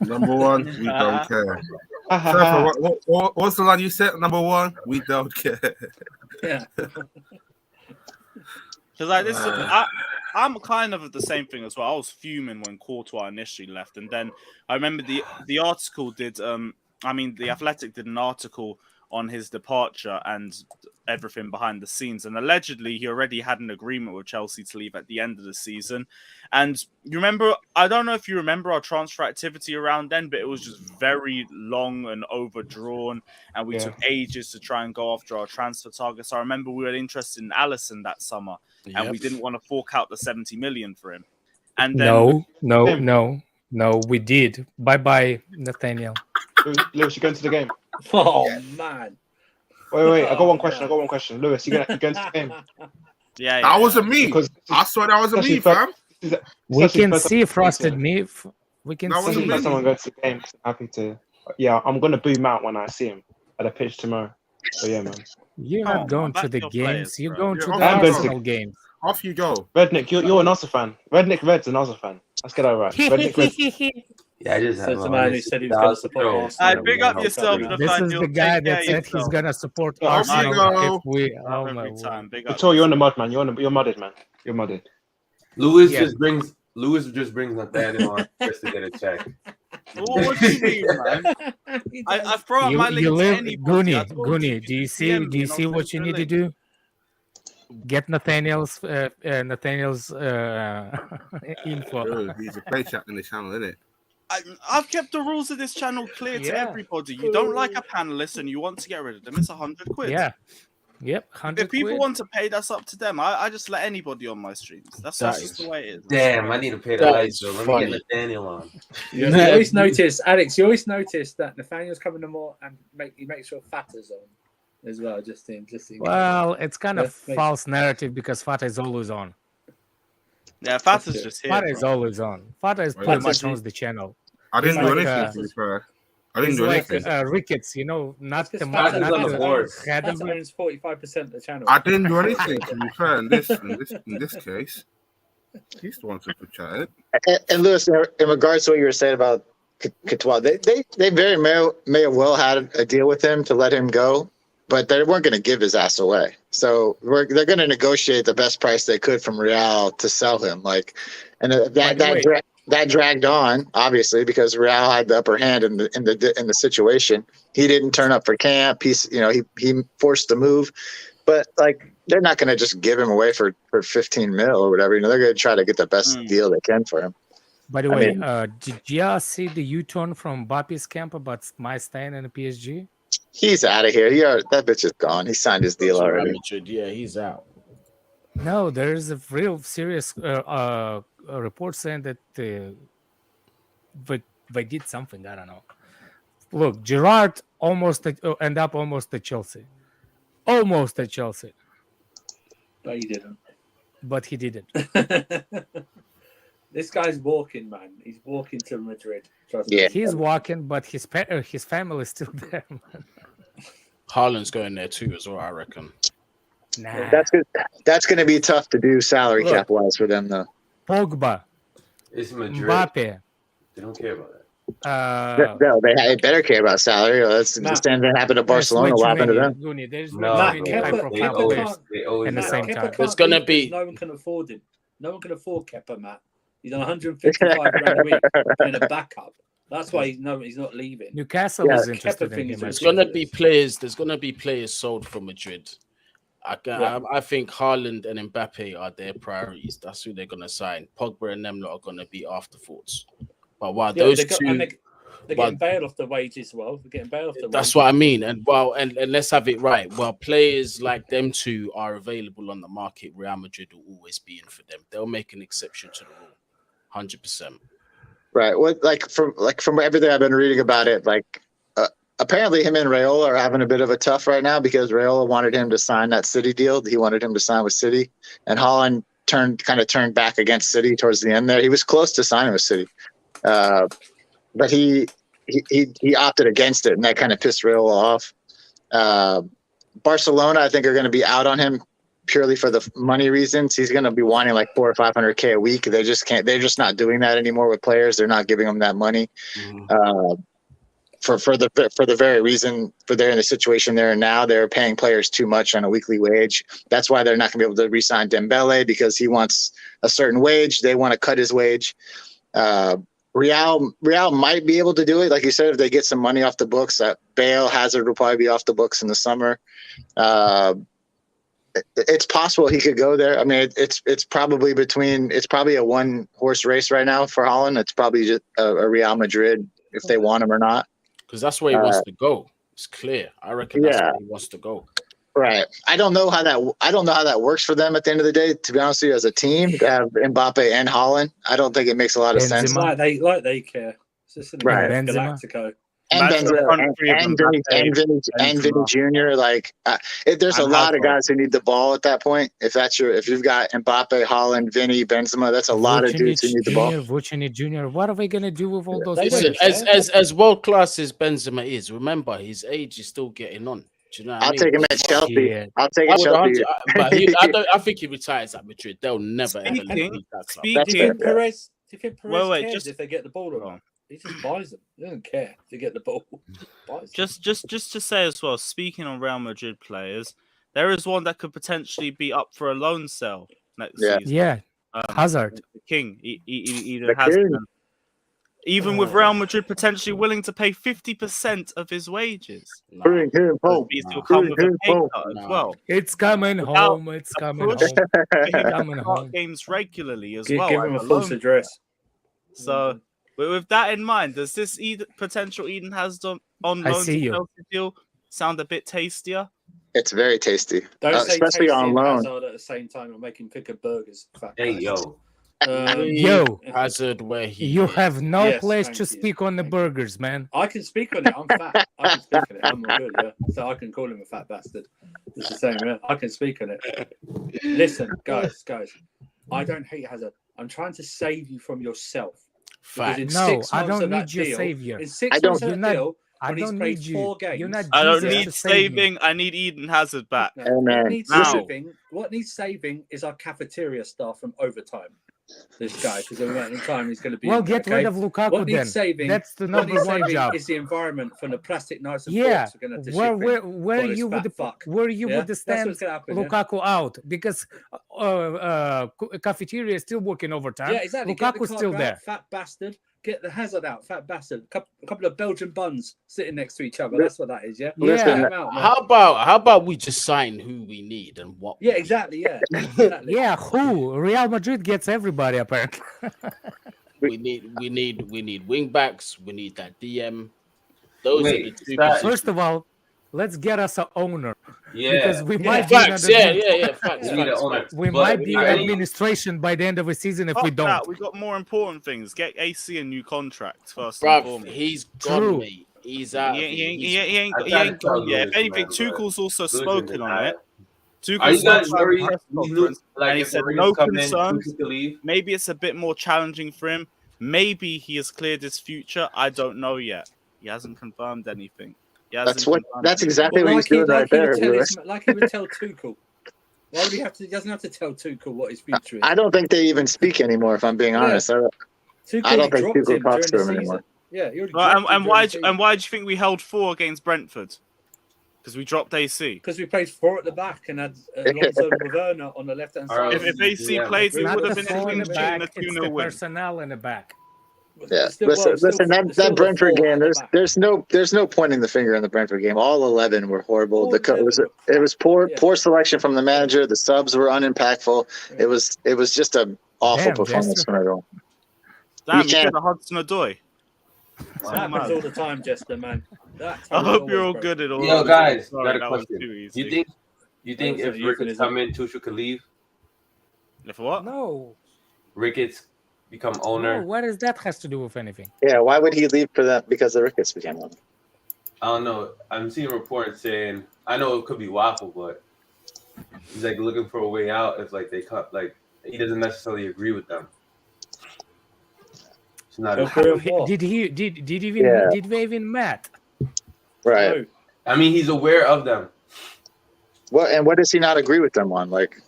Number one, we don't care. Trevor, what's the line you said? Number one, we don't care. Yeah. Because I'm kind of the same thing as well. I was fuming when Courtois initially left, and then I remember the article did. The Athletic did an article on his departure and everything behind the scenes, and allegedly he already had an agreement with Chelsea to leave at the end of the season. And you remember, I don't know if you remember our transfer activity around then, but it was just very long and overdrawn, and we took ages to try and go after our transfer targets. I remember we were interested in Alisson that summer, and we didn't want to fork out the 70 million for him. And then No, we did. Bye, Nathaniel. Lewis, you going to the game? Oh man! Wait. I got one question. Lewis, you going to the game? Yeah, That wasn't me. Because I swear that wasn't me, especially fam. We can first see time Frosted to- Me. We can That wasn't see. me. First time I'm going to the game. 'Cause I'm happy to. Yeah, I'm gonna boom out when I see him at the pitch tomorrow. So yeah, man. You're Come not on, going man, to back the your games. players, You're bro. going Yeah, to I'm the going to- Arsenal games. Off you go. Rednick, you're an Arsenal fan. Red's an Arsenal fan. Let's get that right. Red's Yeah, I just So have it's the man who said he was going to support Arsenal. Hey, big up yourself, This This Lafan. is You'll the guy take care that of said he's yourself. gonna support Yeah, off you Arsenal go. if we. Love Oh my every word. time. Big up. Couture, you're on the mud, man. You're mudded, man. You're mudded. Lewis Yeah. just brings Nathaniel on just to get a check. What do you mean, man? I throw out my You link to live, anybody. I told Goonie. you Do you can see? DM Do me you and I'll see send what you a need to link. do? Get Nathaniel's info. Dude, he's a play chat in the channel, isn't it? I've kept the rules of this channel clear to Yeah. everybody. You don't like a panelist and you want to get rid of them, it's 100 quid. Yeah. Yep. 100 If people quid. want to pay, that's up to them. I just let anybody on my streams. That's That just is- the way it is. Damn, I need to pay the That lights, is though. Let funny. me get Nathaniel on. You always notice, Alex. You always notice that Nathaniel's coming to more and he makes sure Fatah's on as well. Just in. Well, it's kind of Yeah, false narrative because Fata is always on. Yeah, Fata's That's just here. Fata is bro. always on. Fata is Well, pretty Fata's much owns the channel. I didn't It's do like, anything, to be fair. I didn't It's do like anything. Ricketts, you know, not the Fatah's not on the board. head of Fatah it. owns 45% of the channel. I didn't do anything, to be fair, in this case. He's the one to chat it. And Lewis, in regards to what you were saying about Courtois, they very may have well had a deal with him to let him go, but they weren't going to give his ass away. So they're going to negotiate the best price they could from Real to sell him. And that dragged on, obviously, because Real had the upper hand in the situation. He didn't turn up for camp. He forced the move, but they're not going to just give him away for 15 mil or whatever. They're going to try to get the best deal they can for him. By the way, did you see the U-turn from Mbappe's camp about my staying in the PSG? He's out of here. That bitch is gone. He signed his deal already. Yeah, he's out. No, there is a real serious report saying that they did something. I don't know. Look, Gerrard almost end up at Chelsea. Almost at Chelsea. But he didn't. But he didn't. This guy's walking, man. He's walking to Madrid. Trust Yeah. me. He's walking, but his family is still there, man. Haaland's going there too as well, I reckon. Nah. That's good. That's going to be tough to do salary Look. cap wise for them, though. Pogba, It's Madrid. Mbappe. They don't care about that. No, they better care about salary. That's the Matt. same thing happened to Barcelona. What happened to them? Goonie, there's No, not Matt, many bro. Kepa- high-profile Kepa players. can't- They always in the do. same Kepa time. can't There's gonna leave because be- no one can afford him. No one can afford Kepa, Matt. He's on 155 grand a week in a backup. That's why he's not leaving. Newcastle Yeah, is interested Kepa in thing him. is There's actually. gonna be players. There's gonna be players sold from Madrid. Yeah. I think Haaland and Mbappe are their priorities. That's who they're gonna sign. Pogba and them lot are gonna be afterthoughts. But while Yeah, those they're two, getting Bale off the wages as well. They're getting Bale off the that's wages. what I mean. And and let's have it right. While players like them two are available on the market, Real Madrid will always be in for them. They'll make an exception to the rule, 100%. Right. What from everything I've been reading about it, apparently him and Raiola are having a bit of a tough right now because Raiola wanted him to sign that City deal. He wanted him to sign with City, and Haaland turned back against City towards the end there. He was close to signing with City, but he opted against it, and that kind of pissed Raiola off. Barcelona, I think, are going to be out on him purely for the money reasons. He's going to be wanting like 400 or 500K a week. They just can't. They're just not doing that anymore with players. They're not giving them that money. For the very reason they're in the situation they're in now. They're paying players too much on a weekly wage. That's why they're not going to be able to re-sign Dembele because he wants a certain wage. They want to cut his wage. Real might be able to do it, like you said, if they get some money off the books. Bale, Hazard will probably be off the books in the summer. It's possible he could go there. I mean, it's probably a one horse race right now for Haaland. It's probably just a Real Madrid if they want him or not. Because that's where he wants to go. It's clear. I reckon that's where he wants to go. Right. I don't know how that works for them at the end of the day. To be honest with you, as a team, to have Mbappe and Haaland, I don't think it makes a lot of sense. Benzema. Like they care. It's just Right. like Benzema. Galactico. And Imagine Benzema, the front three of and Vinny Jr. Like, there's a And lot of Hazard. guys who need the ball at that point. If you've got Mbappe, Holland, Vinny, Benzema, that's a lot of dudes who need the ball. Vucinic Jr. What are we gonna do with all those They players? Listen, as world class as Benzema is, remember his age is still getting on. Do you know what I I'll mean? take him at Chelsea. Shit. I'll take I it would Chelsea. 100 but I think he retires at Madrid. They'll never ever Speaking- leave that club. speaking- Do you think Perez? Do you think Perez Wait, cares just- if they get the ball or not? He just buys them. He doesn't care if they get the ball. Buys them. Just to say as well, speaking on Real Madrid players, there is one that could potentially be up for a loan sale next Yeah. season. Yeah, Um, Hazard. the King, either The has King. been. Even with Real Madrid potentially willing to pay 50% of his wages, Bring him home. he'll come with a pay home. cut as Nah. well. It's coming Without home. It's coming push. home. He Coming can home. start games regularly as Give well. him as a a false loan. address. So, with that in mind, does this potential Eden Hazard on I loan see to you. Chelsea deal sound a bit tastier? It's very tasty, Don't say especially tasty on and loan. Hazard at the same time and make him pick a burgers. Fat Hey, guy. yo. Yo, Hazard where he you is. have no Yes, place thank to you. speak on the Thank you. burgers, man. I can speak on it. I'm fat. I can speak on it. I'm all good, yeah. So I can call him a fat bastard. It's the same, yeah. I can speak on it. Listen, guys. I don't hate Hazard. I'm trying to save you from yourself. Because Fact. in No, 6 I months don't of that need your deal, savior. in 6 I don't- months of You're that not- deal, I when he's don't played need you. 4 games. You're not I don't Jesus need to save me. saving. I need Eden Hazard back. No, Hey, man. what needs Now. saving? What needs saving is our cafeteria staff from overtime. This guy, because the amount of time he's going to be. Well, in there, get okay? rid of Lukaku What then. needs saving? That's the What number needs one saving job. is the environment from the plastic knives and Yeah, forks we're going to have to where ship where in where for this you would fat fuck. where you Yeah? would That's stand what's going to happen. Yeah? Lukaku out because cafeteria is still working overtime. Yeah, exactly. Get the Lukaku's still Carter there. out, fat bastard. Get the Hazard out, fat bastard. A couple of Belgian buns sitting next to each other. That's what that is. Yeah. Listen, Get 'em out, man. How about we just sign who we need and what? Yeah, exactly. Yeah. Exactly. Yeah, who? Real Madrid gets everybody apparently. We need wing backs. We need that DM. Those Wait, are the two. that- positions. First of all, let's get us an owner Yeah. because we Yeah. might be Facts. another Yeah, team. yeah. Facts. We need an facts, owner. facts. We But might be I- administration by the end of the season if we Fuck don't. that, we got more important things. Get AC a new contract first and Bruv, foremost. he's gone, True. mate. He's out. He of it. ain't He's- I tried to tell gone yet. If Lewis, anything, man, but Tuchel's also Lewis spoken isn't on tired. it. Are Tuchel's you guys spoken worried? on press These conference, like, and he if said Mourinho's no come in, concerns. Tuchel could leave? Maybe it's a bit more challenging for him. Maybe he has cleared his future. I don't know yet. He hasn't confirmed anything. That's exactly Well, what he's doing right there, Lewis. like he would tell Tuchel. Why would he have to? He doesn't have to tell Tuchel what his future is. I don't think they even speak anymore, if I'm being Yeah. honest. Tuchel I don't think dropped Tuchel him talks during to the him season. anymore. Yeah, he already Well, dropped him and during why do you think we held 4 against Brentford? Because we dropped AC. Because we played 4 at the back and had Alonso Werner on the left hand side. If AC Yeah. played, we Not would Not have the been four in in the tune and back, a it's 2-0 the win. personnel in the back. Yeah, Still- listen, well, still- that still the Brentford 4 game. at the back. There's no pointing the finger in the Brentford game. All 11 were horrible. All It 11 was were poor Yeah. poor selection from the manager. The subs were unimpactful. Yeah. It was just an awful Damn, performance Jester. from everyone. Damn, You you can't- could have Hudson Odoi. That happens all the time, Jester, man. That I time hope is you're all always good at all. Yo, of this. guys, Sorry, got a that was question. too easy. You think That was if a Ricketts euphemism. come in, Tuchel could leave? If what? No, Ricketts become no, owner? what does that has to do with anything? Yeah, why would he leave for that? Because the Ricketts became one. I don't know. I'm seeing reports saying, I know it could be waffle, but he's like looking for a way out if like they cut, like he doesn't necessarily agree with them. It's not. Agree with what? Did Yeah. we even met? Right. No. I mean, he's aware of them, What does he not agree with them on? Like,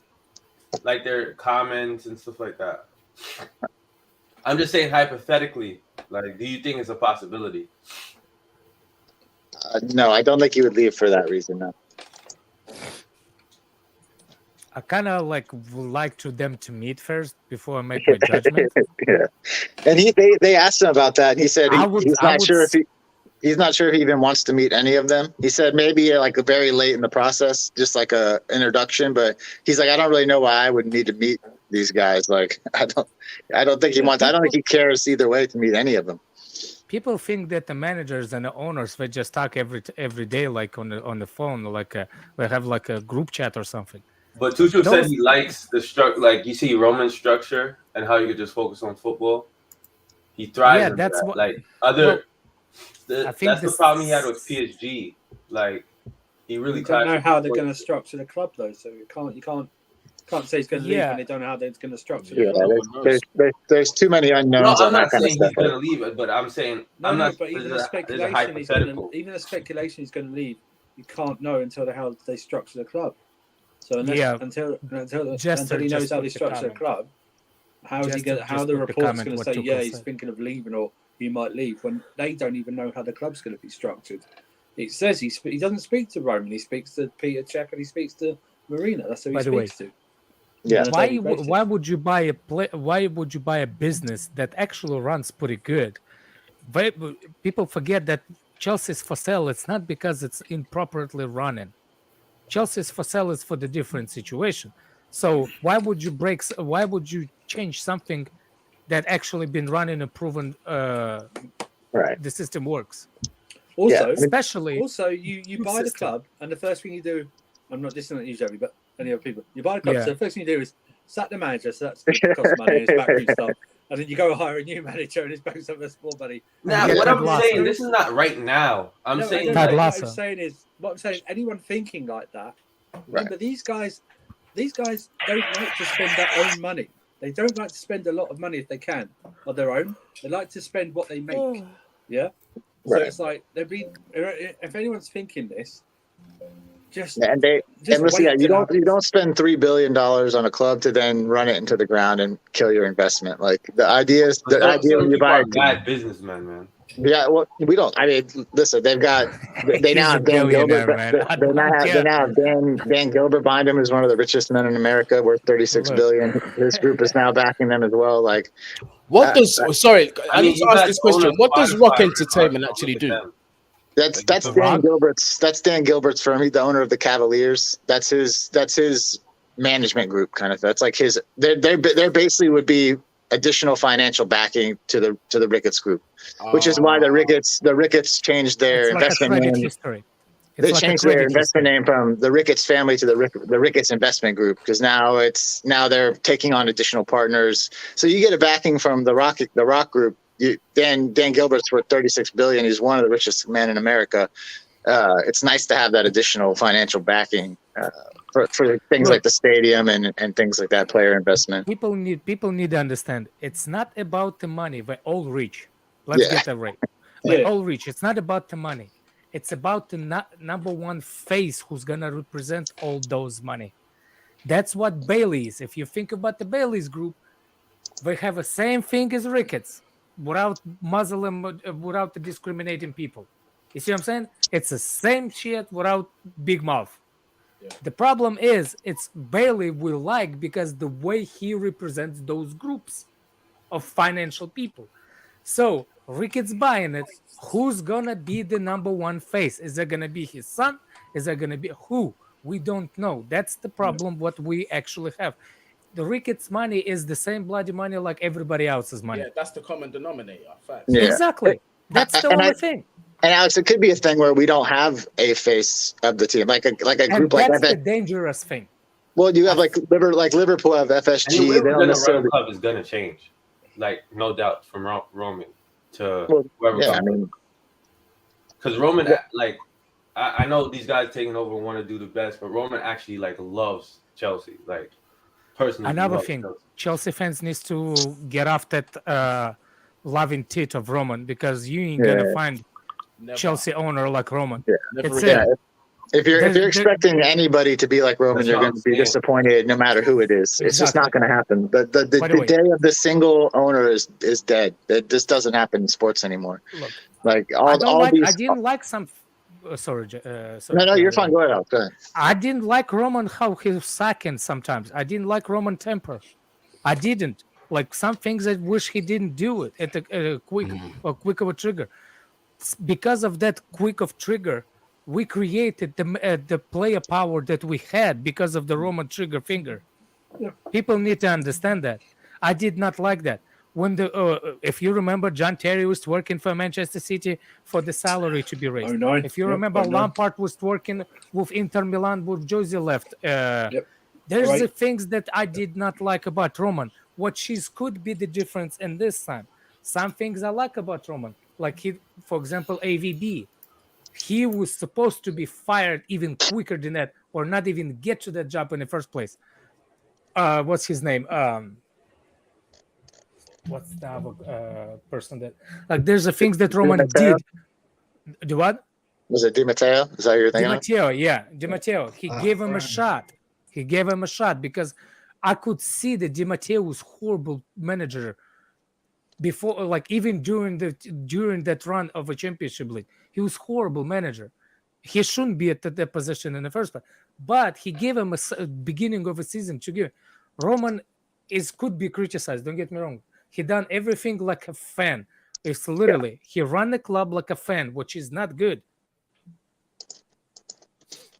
like their comments and stuff like that. I'm just saying hypothetically. Like, do you think it's a possibility? no, I don't think he would leave for that reason. No. I kind of would like to them to meet first before I make my judgment. Yeah. And they asked him about that. And he said he's not sure if he even wants to meet any of them. He said maybe like very late in the process, just like a introduction. But he's like, I don't really know why I would need to meet these guys. Like, I don't think he wants. I don't think he cares either way to meet any of them. People think that the managers and the owners they just talk every day, like on the phone, like we have like a group chat or something. But Tuchel said Those- he likes the structure, like you see Roman structure and how you could just focus on football. He thrives Yeah, in that's that. what- Like other I think That's the problem he had with PSG. Like he really You don't know clashed how with they're going to Courtois. structure the club though, so you can't say he's going to leave Yeah. when they don't know how they're going to structure Yeah, the club. No one knows. there's too many No, unknowns I'm on that not kind of saying stuff. he's gonna leave it, but I'm saying I'm not. But even the There's a speculation he's going to hypothetical. he's going to leave, you can't know until how they structure the club. So Yeah. until Jester he knows just how put they the structure the comment. club, how is he Jester going? How just the put the report's comment going to what say, Tuchel yeah, he's said. thinking of leaving or he might leave when they don't even know how the club's going to be structured. It says he doesn't speak to Roman. He speaks to Peter Cech and he speaks to Marina. That's who he By the way, speaks to. Yeah. on a daily basis. Why would you buy why would you buy a business that actually runs pretty good? People forget that Chelsea's for sale. It's not because it's improperly running. Chelsea's for sale is for the different situation. So why would you why would you change something that actually been running and proven Right. the system works? Also, Especially you buy the system. club, and the first thing you do, this is not you, Jerry, but any other people, you buy the club. Yeah. So the first thing you do is sack the manager, so that's cost money, and it's backroom stuff, and then you go hire a new manager, and it's back some small money. Now, get what Ted I'm Lasso. saying, this is not right now. I'm saying Ted what Lasso. I'm saying, anyone thinking like that, remember these guys don't like to spend their own money. They don't like to spend a lot of money if they can on their own. They like to spend what they make. Yeah. So it's like if anyone's thinking this, you don't spend $3 billion on a club to then run it into the ground and kill your investment. Like the idea when you buy bad businessmen, man. Yeah, well, we don't. I mean, listen, they now have Dan Gilbert. They now have Dan Gilbert behind him, who's one of the richest men in America, worth $36 billion. His group is now backing them as well. Like, what does? Sorry, I need to ask this question. What does Rock Spotify, Entertainment actually do? That's Dan Gilbert's. That's Dan Gilbert's firm. He's the owner of the Cavaliers. That's his management group, kind of. That's like his. They basically would be additional financial backing to the Ricketts group, which is why the Ricketts changed their investment name. History. They changed their investment name from the Ricketts family to the Ricketts Investment Group because now they're taking on additional partners. So you get a backing from the Rock Group. Dan Gilbert's worth $36 billion. He's one of the richest men in America. It's nice to have that additional financial backing for things like the stadium and things like that, player investment. People need to understand it's not about the money. We're all rich. Let's get that right. We're all rich. It's not about the money. It's about the number one face who's gonna represent all those money. That's what Bailey is. If you think about the Bailey's group, they have the same thing as Ricketts, without without discriminating people. You see what I'm saying? It's the same shit without big mouth. The problem is it's Bailey we like because the way he represents those groups of financial people. So Ricketts buying it. Who's gonna be the number one face? Is it gonna be his son? Is it gonna be who? We don't know. That's the problem. What we actually have. The Ricketts money is the same bloody money like everybody else's money. Yeah, that's the common denominator. Facts. Yeah. Exactly. That's the only thing. And Alex, it could be a thing where we don't have a face of the team, like a group and like that's that. the dangerous thing. Well, you have like Liverpool have FSG. And they don't necessarily. The club is gonna change, like no doubt from Roman to whoever. Yeah, I mean, because Roman, like, I know these guys taking over want to do the best, but Roman actually like loves Chelsea, like personally. Another thing, Chelsea fans needs to get off that loving tit of Roman because you ain't gonna find Chelsea owner like Roman. If you're expecting anybody to be like Roman, you're going to be disappointed no matter who it is. It's just not going to happen. The day of the single owner is dead. It just doesn't happen in sports anymore. Look, like I didn't like some. Sorry. No, you're fine. Go ahead. Go ahead. I didn't like Roman how he's sacking sometimes. I didn't like Roman temper. I didn't like some things. I wish he didn't do it at a quick of a trigger. Because of that quick of trigger, we created the player power that we had because of the Roman trigger finger. People need to understand that. I did not like that. When if you remember, John Terry was working for Manchester City for the salary to be raised. If you remember, Lampard was working with Inter Milan with Jose left. There's the things that I did not like about Roman. What could be the difference in this time. Some things I like about Roman. like for example, AVB, he was supposed to be fired even quicker than that, or not even get to that job in the first place. What's his name? What's the other person that, like, there's the things that Roman Matteo? did. Do what? Was it Di Matteo? Is that what you're Di thinking of? Matteo, yeah, Di Matteo. He gave him a shot. He gave him a shot because I could see that Di Matteo was horrible manager before, like even during that run of a championship league. He was horrible manager. He shouldn't be at that position in the first place. But he gave him a beginning of a season to give. Roman could be criticized. Don't get me wrong. He done everything like a fan. It's literally he ran the club like a fan, which is not good.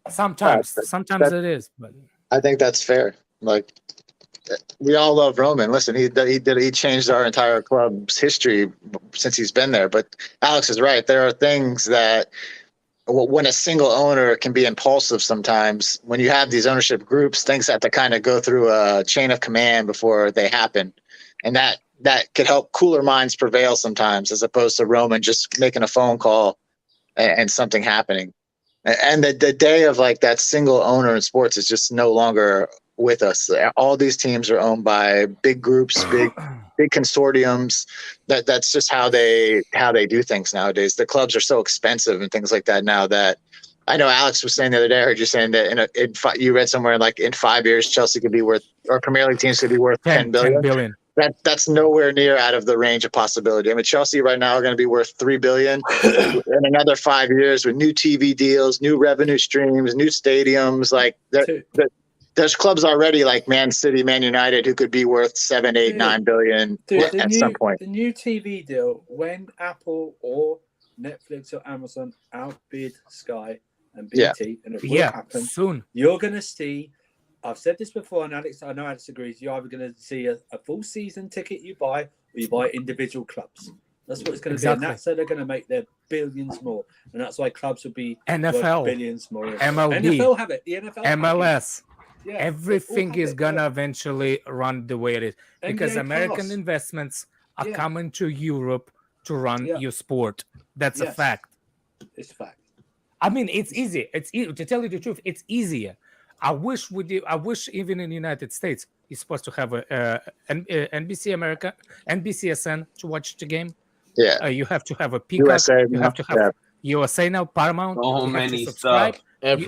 Sometimes it is, but I think that's fair. Like, we all love Roman. Listen, he changed our entire club's history since he's been there. But Alex is right. There are things that, when a single owner can be impulsive sometimes, when you have these ownership groups, things have to kind of go through a chain of command before they happen. And that could help cooler minds prevail sometimes, as opposed to Roman just making a phone call and something happening. And the day of like that single owner in sports is just no longer with us. All these teams are owned by big groups, big consortiums. That's just how they do things nowadays. The clubs are so expensive and things like that now that I know Alex was saying the other day. I heard you saying that you read somewhere like in 5 years Chelsea could be worth, or Premier League teams could be worth 10 billion. 10 billion. That's nowhere near out of the range of possibility. I mean, Chelsea right now are going to be worth $3 billion in another 5 years with new TV deals, new revenue streams, new stadiums. Like there's clubs already like Man City, Man United, who could be worth 7, 8, 9 billion at some point. The new TV deal, when Apple or Netflix or Amazon outbid Sky and BT, and it will happen soon. You're going to see. I've said this before, and Alex, I know Alex agrees. You're either going to see a full season ticket you buy, or you buy individual clubs. That's what it's going to be, and that's how they're going to make their billions more. And that's why clubs will be NFL, worth billions more. MLB, NFL have it. The NFL, MLS. Everything is gonna eventually run the way it is because American investments are coming to Europe to run your sport. That's a fact. It's a fact. I mean, it's easy. To tell you the truth, it's easier. I wish even in the United States, you're supposed to have a NBC America, NBCSN to watch the game. Yeah. You have to have a Peacock. USA you have to have USA now, Paramount. So many stuff.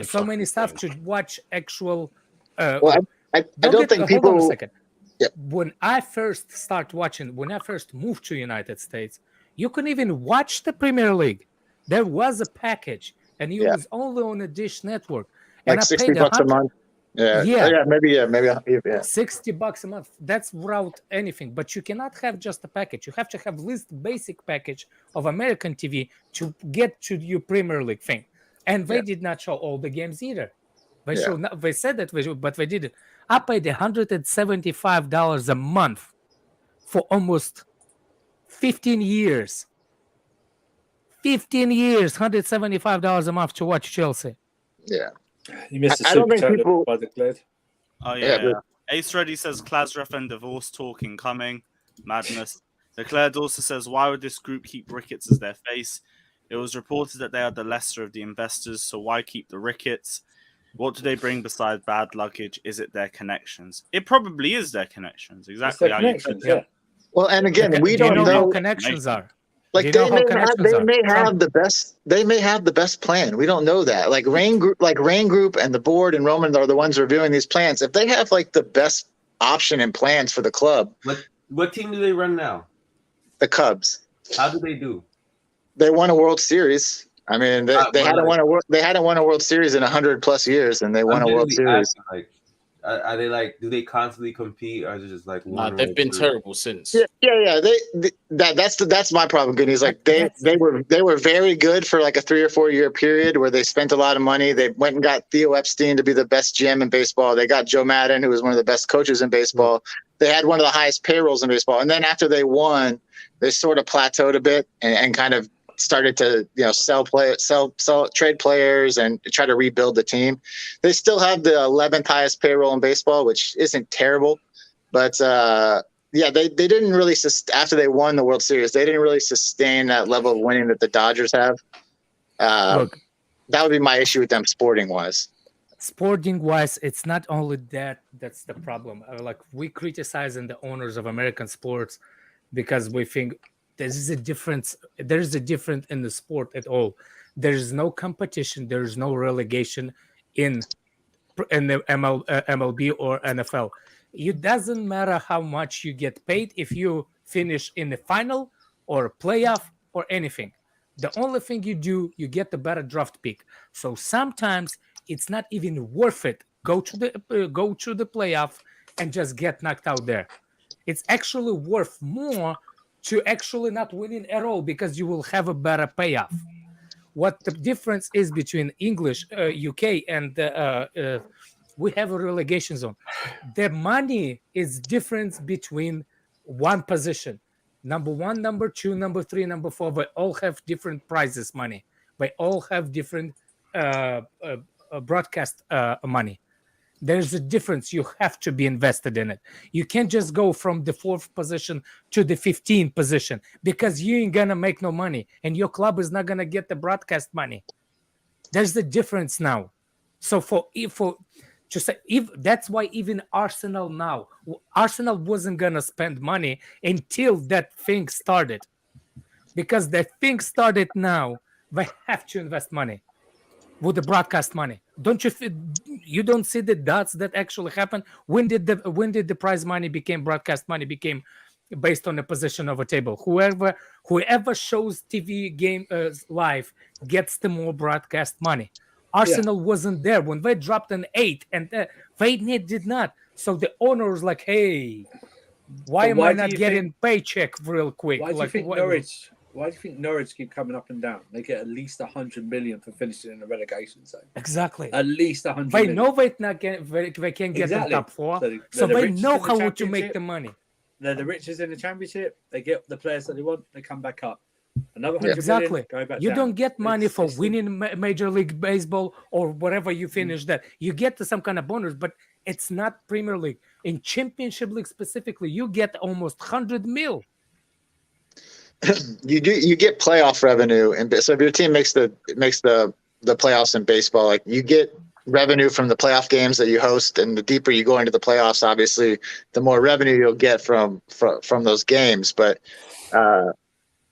So many stuff to watch actual. Well, I don't think people. Hold on a second. Yeah. When I first moved to United States, you couldn't even watch the Premier League. There was a package, and it was only on a Dish network. Like and $60 a month. Maybe $60 a month. That's without anything. But you cannot have just a package. You have to have at least basic package of American TV to get to your Premier League thing. And they did not show all the games either. They said that they should, but they didn't. I paid $175 a month for almost 15 years. 15 years, $175 a month to watch Chelsea. Yeah. You missed the I don't think super people. by the Glade. Oh yeah. Ace Ready says Klasref and divorce talk incoming. Madness. Declared also says, why would this group keep Ricketts as their face? It was reported that they are the lesser of the investors, so why keep the Ricketts? What do they bring besides bad luggage? Is it their connections? It probably is their connections. Exactly how you said. Yeah. Well, and again, we don't know how connections are. Like they may have the best plan. We don't know that. Like Rain Group and the board and Roman are the ones reviewing these plans. If they have like the best option and plans for the club. What team do they run now? The Cubs. How do they do? They won a World Series. I mean, they hadn't won a World Series in 100+ years, and they won a World Series. Asking, are they like? Do they constantly compete, or is it just like? Nah, they've been terrible since. Yeah. That's my problem. Goodney. Like they were very good for like a 3 or 4 year period where they spent a lot of money. They went and got Theo Epstein to be the best GM in baseball. They got Joe Madden, who was one of the best coaches in baseball. They had one of the highest payrolls in baseball, and then after they won, they sort of plateaued a bit and kind of started to sell trade players and try to rebuild the team. They still have the 11th highest payroll in baseball, which isn't terrible, but yeah, they didn't really after they won the World Series, they didn't really sustain that level of winning that the Dodgers have. Look, that would be my issue with them sporting wise. Sporting wise, it's not only that's the problem. Like, we criticizing the owners of American sports because we think there's a difference in the sport at all. There's no competition, there's no relegation in the MLB or NFL. It doesn't matter how much you get paid if you finish in the final or playoff or anything. The only thing you do, you get the better draft pick. So sometimes it's not even worth it. Go to the playoff and just get knocked out there. It's actually worth more to actually not winning at all because you will have a better payoff. What the difference is between English, UK, and we have a relegation zone. The money is different between one position. Number 1, number 2, number 3, number 4. They all have different prizes money. They all have different broadcast money. There's a difference. You have to be invested in it. You can't just go from the 4th position to the 15th position because you ain't gonna make no money and your club is not gonna get the broadcast money. There's the difference now. So that's why even Arsenal wasn't gonna spend money until that thing started, because that thing started now. They have to invest money with the broadcast money. You don't see the dots that actually happen? When did the prize money became broadcast money became based on the position of a table? Whoever shows TV game live gets the more broadcast money. Arsenal wasn't there when they dropped an 8, and they did not. So the owner was like, "Hey, why am I not getting paycheck real quick?" Why do you think Norwich? Why do you think Norwich keep coming up and down? They get at least 100 million for finishing in the relegation zone. Exactly. At least 100 They million. know they can't get the top 4, so they know how to make the money. They're the richest in the championship. They get the players that they want. They come back up. Another 100 million, go back you down. don't get money for winning Major League Baseball or whatever you finish that. You get some kind of bonus, but it's not Premier League. In Championship League specifically, you get almost 100 mil. You get playoff revenue, and so if your team makes the playoffs in baseball, like, you get revenue from the playoff games that you host, and the deeper you go into the playoffs, obviously, the more revenue you'll get from those games. But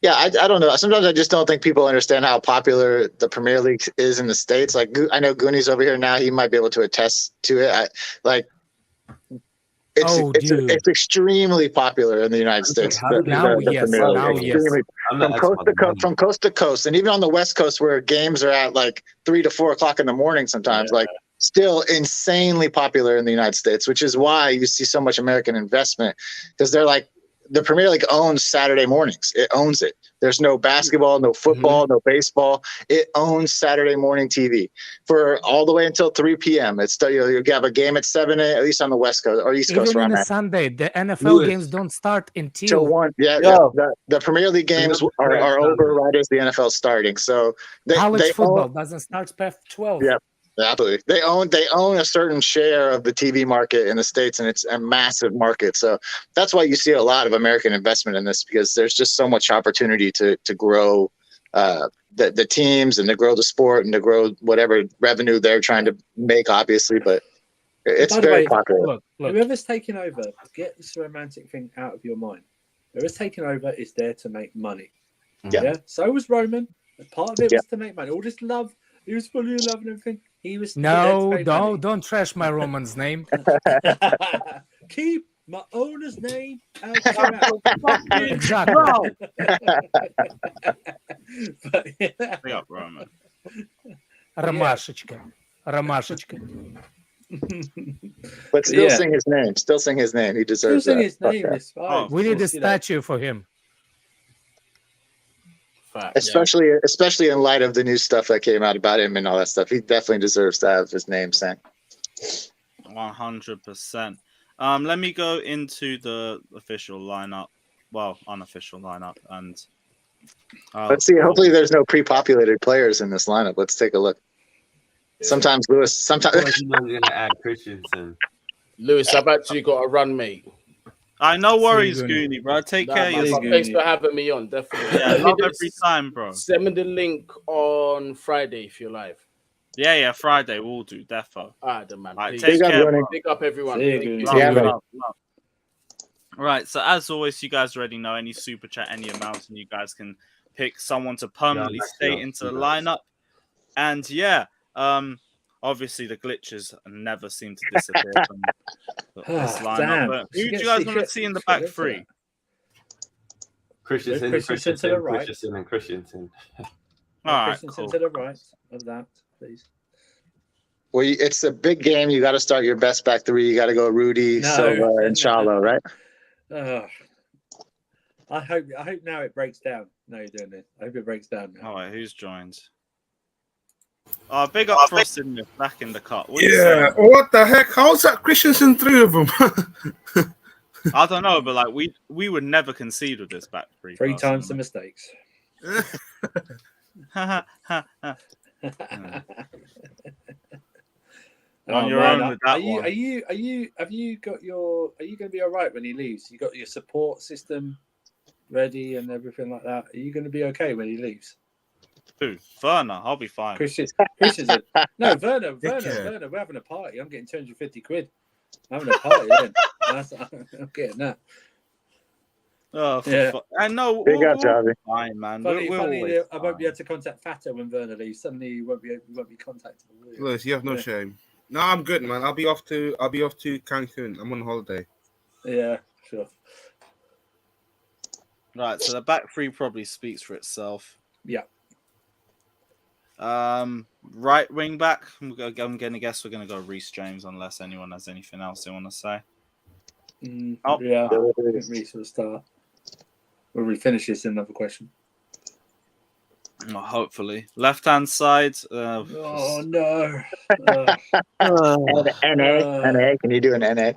yeah, I don't know. Sometimes I just don't think people understand how popular the Premier League is in the States. Like, I know Goonie's over here now; he might be able to attest to it. It's extremely popular in the United States. From coast to coast, and even on the West Coast, where games are at like 3 to 4 o'clock in the morning sometimes, like, still insanely popular in the United States, which is why you see so much American investment, because they're like, the Premier League owns Saturday mornings. It owns it. There's no basketball, no football, no baseball. It owns Saturday morning TV for all the way until 3 p.m. It's still, you have a game at 7 a.m., at least on the West Coast or East Coast. Even on a Sunday, the NFL games don't start until 1. The Premier League games are over right as the NFL's starting. So college football doesn't start past 12. Yeah. Absolutely. They own a certain share of the TV market in the States, and it's a massive market. So that's why you see a lot of American investment in this, because there's just so much opportunity to grow the teams, and to grow the sport, and to grow whatever revenue they're trying to make, obviously. But it's very popular. Look. Whoever's taking over, get this romantic thing out of your mind. Whoever's taking over is there to make money. Yeah. So was Roman. Part of it was to make money. All this love. He was fully in love and everything. He was don't trash my Roman's name. Keep my owner's name out your mouth. Exactly. Big up, Roman. Ромашечка. But still sing his name. Still sing his name. He deserves still that. Sing his name. It's fine. We need a statue for him. Especially in light of the new stuff that came out about him and all that stuff. He definitely deserves to have his name sang. 100%. Let me go into the official lineup. Well, unofficial lineup. And let's see. Hopefully there's no pre-populated players in this lineup. Let's take a look. Yeah. Sometimes you're gonna add Christensen. Lewis, I've actually got a run, mate. No See worries, you, Goonie. Goonie, bro. Take Nah, care of man, yourself. but thanks for having me on. Definitely. Yeah, love every time, bro. Send me the link on Friday if you're live. Yeah, Friday we'll do defo. All right, then, man. Right, Peace. take care, bro. Big up, everyone. See you, Thank you. Goonie. Yeah, buddy. Love. Right, so as always, you guys already know any super chat, any amount, and you guys can pick someone to permanently stay into the lineup. And yeah, obviously the glitches never seem to disappear from this lineup. Damn. But who do you guys want to see in the back three? Christensen to the right. Christensen and Christensen. All right, Christensen cool. to the right of that, please. Well, it's a big game. You got to start your best back three. You got to go Rudy, Silva, and Shallow, right? I hope now it breaks down. No, you're doing it. I hope it breaks down now. All right, who's joined? Oh, big up Frosted back in the cut. What are you Yeah, saying? what the heck? How's that Christensen 3 of them? I don't know, but like we would never concede with this back three. Three times the mistakes. On your own with that Are you going to be all right when he leaves? You got your support system ready and everything like that. Are you going to be okay when he leaves? Who? Werner, I'll be fine. Christensen. No, Werner, we're having a party. I'm getting 250 quid. I'm having a party then. I'm getting that. Oh, Yeah. I know. Big up, Javi. Fine, man. Funny, We're funny always I won't be fine. able to contact Fata when Werner leaves. Suddenly you won't be contactable. will you? Lewis, you have no shame. No, I'm good, man. I'll be off to Cancun. I'm on holiday. Yeah, sure. Right, so the back three probably speaks for itself. Yeah. Right wing back. I'm gonna guess we're gonna go Reece James unless anyone has anything else they want to say. Oh. Yeah, I think Reece will start. Will we finish this? Another question. Well, hopefully, left hand side. Oh no! NA. Can you do an NA?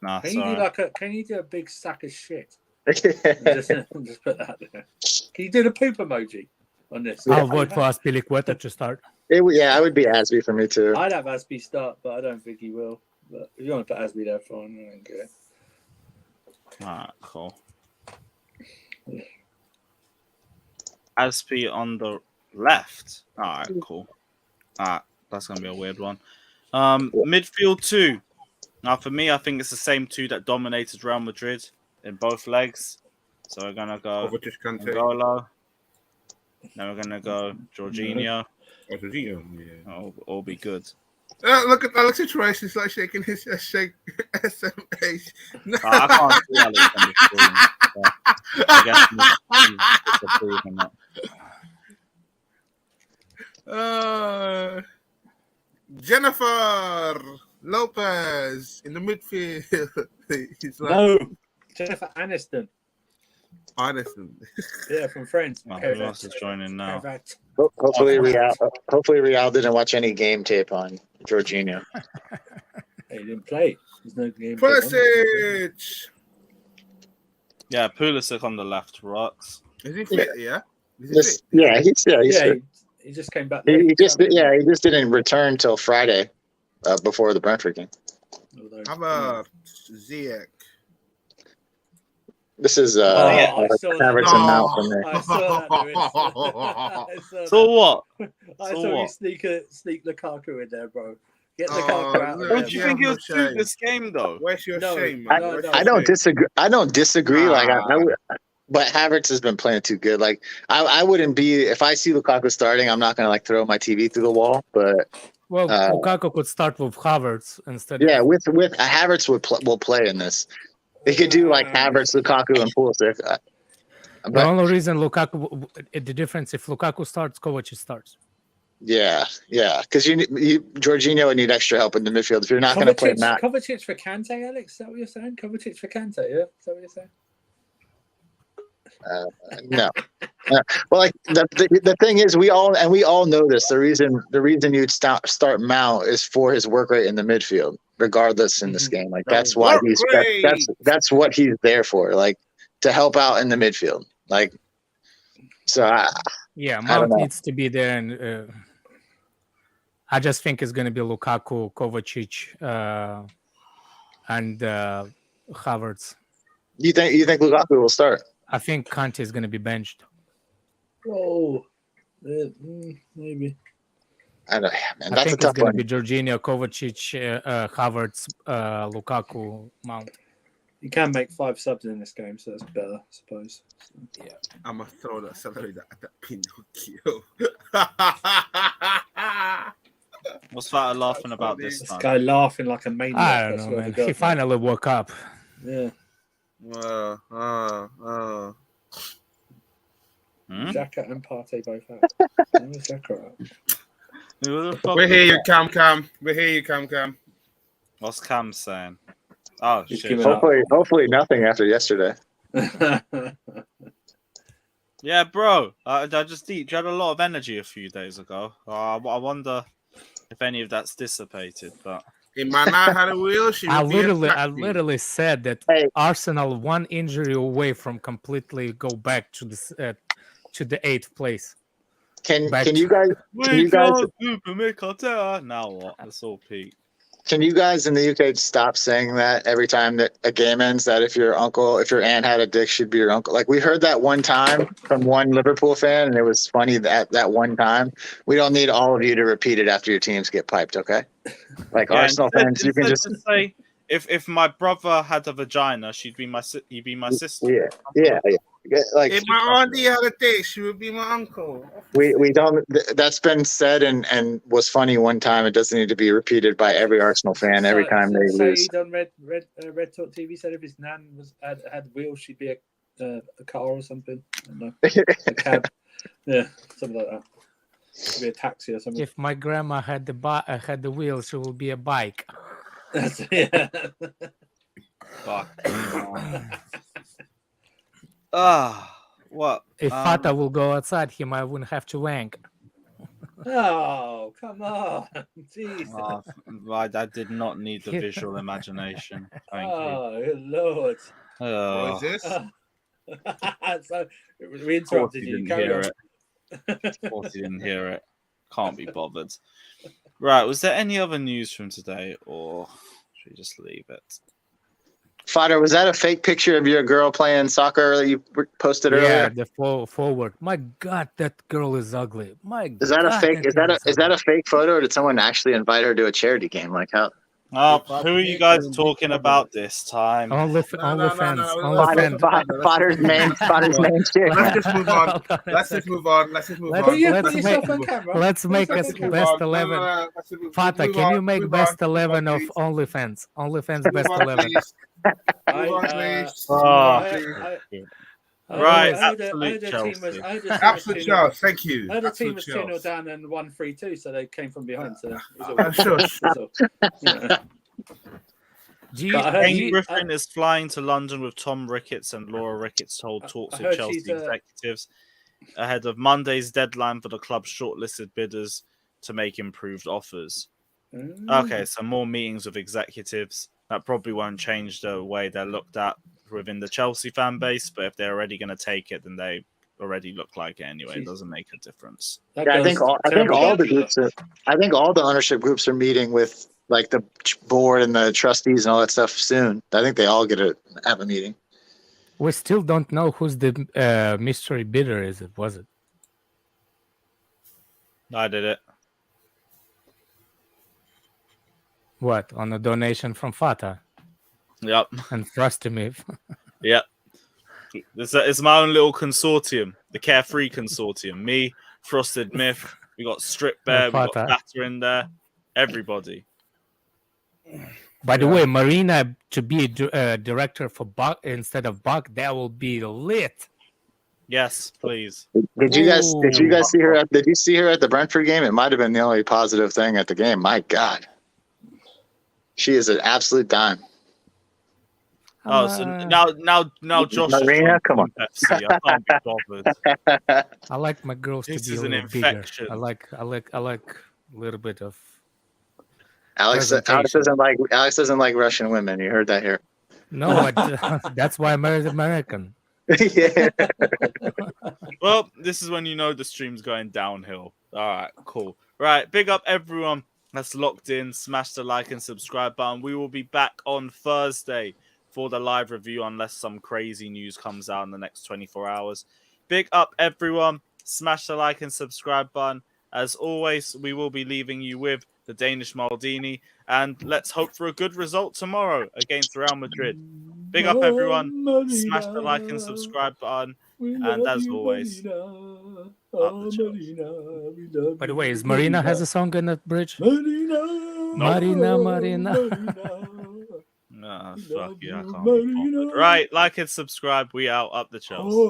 Nah, Can you do Can you do a big sack of shit? just put that there. Can you do the poop emoji on this? I'll vote for Aspilicueta to start. I would be Asby for me too. I'd have Asby start, but I don't think he will. But if you want to put Asby there, fine. I don't care. Alright, cool. Aspi on the left. Alright, cool. Alright, that's gonna be a weird one. Midfield two. Now for me, I think it's the same two that dominated Real Madrid in both legs. So we're gonna go N'Golo. Then we're gonna go Jorginho. Jorginho, yeah. All be good. Look at Alex situation. He's like shaking his shake SMH. I can't see Alex on the screen. So I guess he's disapproving that. Jennifer Lopez in the midfield. He's like, no, Jennifer Aniston. Aniston. Yeah, from Friends. Oh, who else is joining now? Hopefully Real didn't watch any game tape on Jorginho. He didn't play. There's no game. Pulisic. Yeah, Pulisic on the left rocks. Is he fit? Yeah. He's fit. He just came back. He just didn't return till Friday, before the Brentford game. How about Ziyech? This is Havertz and Mount for me. I saw that. So what? I saw you sneak Lukaku in there, bro. Get Lukaku out. What do you think he'll do this game, though? Where's your shame, man? I don't disagree. I don't disagree. But Havertz has been playing too good. Like I wouldn't be if I see Lukaku starting. I'm not gonna throw my TV through the wall. But Lukaku could start with Havertz instead. Yeah, with Havertz will play in this. They could do like Havertz, Lukaku, and Pulisic. The only reason Lukaku, the difference if Lukaku starts, Kovacic starts. Yeah, because you Jorginho would need extra help in the midfield if you're not going to play Matt. Kovacic for Kante, Alex. Is that what you're saying? Kovacic for Kante, yeah. Is that what you're saying? No. Well, like the thing is, we all know this. The reason you'd start Mount is for his work rate in the midfield, regardless in this game. Like that's why that's what he's there for. Like to help out in the midfield. Like so. Mount needs to be there, and I just think it's going to be Lukaku, Kovacic, and Havertz. You think Lukaku will start? I think Kante is going to be benched. Oh, maybe. I know, man. I That's a think it's tough going one. to be Jorginho, Kovacic, Havertz, Lukaku, Mount. You can make 5 subs in this game, so that's better, I suppose. I'm gonna throw that salary at that Pinocchio. What's Fata laughing about this This time? guy laughing like a maniac. I don't I know, swear to man. God, He finally woke up. Yeah. Xhaka and Partey both out. Where's Xhaka out? Who the fuck We was hear you, that? Cam. We hear you, Cam. What's Cam saying? Oh, He's shit. giving up. Hopefully nothing after yesterday. Yeah, bro. I just you had a lot of energy a few days ago. I wonder if any of that's dissipated. But It might not have a wheel. I literally said that Arsenal 1 injury away from completely go back to the 8th place. Can you guys now what? That's all Pete. Can you guys in the UK stop saying that every time that a game ends? That if your aunt had a dick, she'd be your uncle. Like we heard that one time from one Liverpool fan, and it was funny that one time. We don't need all of you to repeat it after your teams get piped, okay? Like Arsenal fans, you can just say if my brother had a vagina, he'd be my sister. Yeah. Like if my auntie had a dick, she would be my uncle. we don't. That's been said and was funny one time. It doesn't need to be repeated by every Arsenal fan every time they lose. Saeed on Red Talk TV said if his nan had wheels, she'd be a car or something. I don't know, a cab. Yeah, something like that. It'd be a taxi or something. If my grandma had the wheels, she will be a bike. Yeah. Fuck. What? If Fata will go outside him, I wouldn't have to wank. Oh, come on. Jesus. I did not need the visual imagination. Thank you. Oh, good Lord. What is this? So, we interrupted you. Didn't Carry hear on. it. Of course, he didn't hear it. Can't be bothered. Right. Was there any other news from today, or should we just leave it? Fodder, was that a fake picture of your girl playing soccer that you posted earlier? Yeah, the forward. My God, that girl is ugly. Is that a fake? Is that a fake photo, or did someone actually invite her to a charity game? Like how? Who are you guys talking about this time? OnlyFans. Fodder's main chick. Let's just move on. Let's just move on. Let's make us best 11. Fata, can you make best 11 of OnlyFans? OnlyFans best 11. Right, absolute Charles. Thank you. I heard the team was 2-0 down and won 3-2, so they came from behind. So Kane Griffin is flying to London with Tom Ricketts and Laura Ricketts to hold talks with Chelsea executives ahead of Monday's deadline for the club's shortlisted bidders to make improved offers. Okay, so more meetings with executives. That probably won't change the way they're looked at within the Chelsea fan base, but if they're already going to take it, then they already look like it anyway. It doesn't make a difference. Yeah, I think all the ownership groups are meeting with like the board and the trustees and all that stuff soon. I think they all have a meeting. We still don't know who's the mystery bidder is. Was it? I did it. What, on a donation from Fata? Yep. And Frostimif. Yep. It's my own little consortium, the Carefree Consortium. Me, Frosted Myth, we got Strip Bear, we got Batter in there, everybody. By the way, Marina to be a director for Buck instead of Buck, that will be lit. Yes, please. Did you guys see her? Did you see her at the Brentford game? It might have been the only positive thing at the game. My God, she is an absolute dime. Oh, so now Josh. Marina, come on. Pepsi. I can't be bothered. I like my girls to be a little bigger. I like a little bit of. Alex doesn't like Russian women. You heard that here. No, that's why I'm American. Yeah. Well, this is when you know the stream's going downhill. All right, cool. Right, big up everyone that's locked in. Smash the like and subscribe button. We will be back on Thursday for the live review unless some crazy news comes out in the next 24 hours. Big up, everyone. Smash the like and subscribe button. As always, we will be leaving you with the Danish Maldini. And let's hope for a good result tomorrow against Real Madrid. Big up, everyone. Smash the like and subscribe button. And as always, up the Chelsea. By the way, is Marina has a song in the bridge? Marina, Marina. Fuck yeah, I can't be bothered. Right, like and subscribe. We out. Up the Chelsea.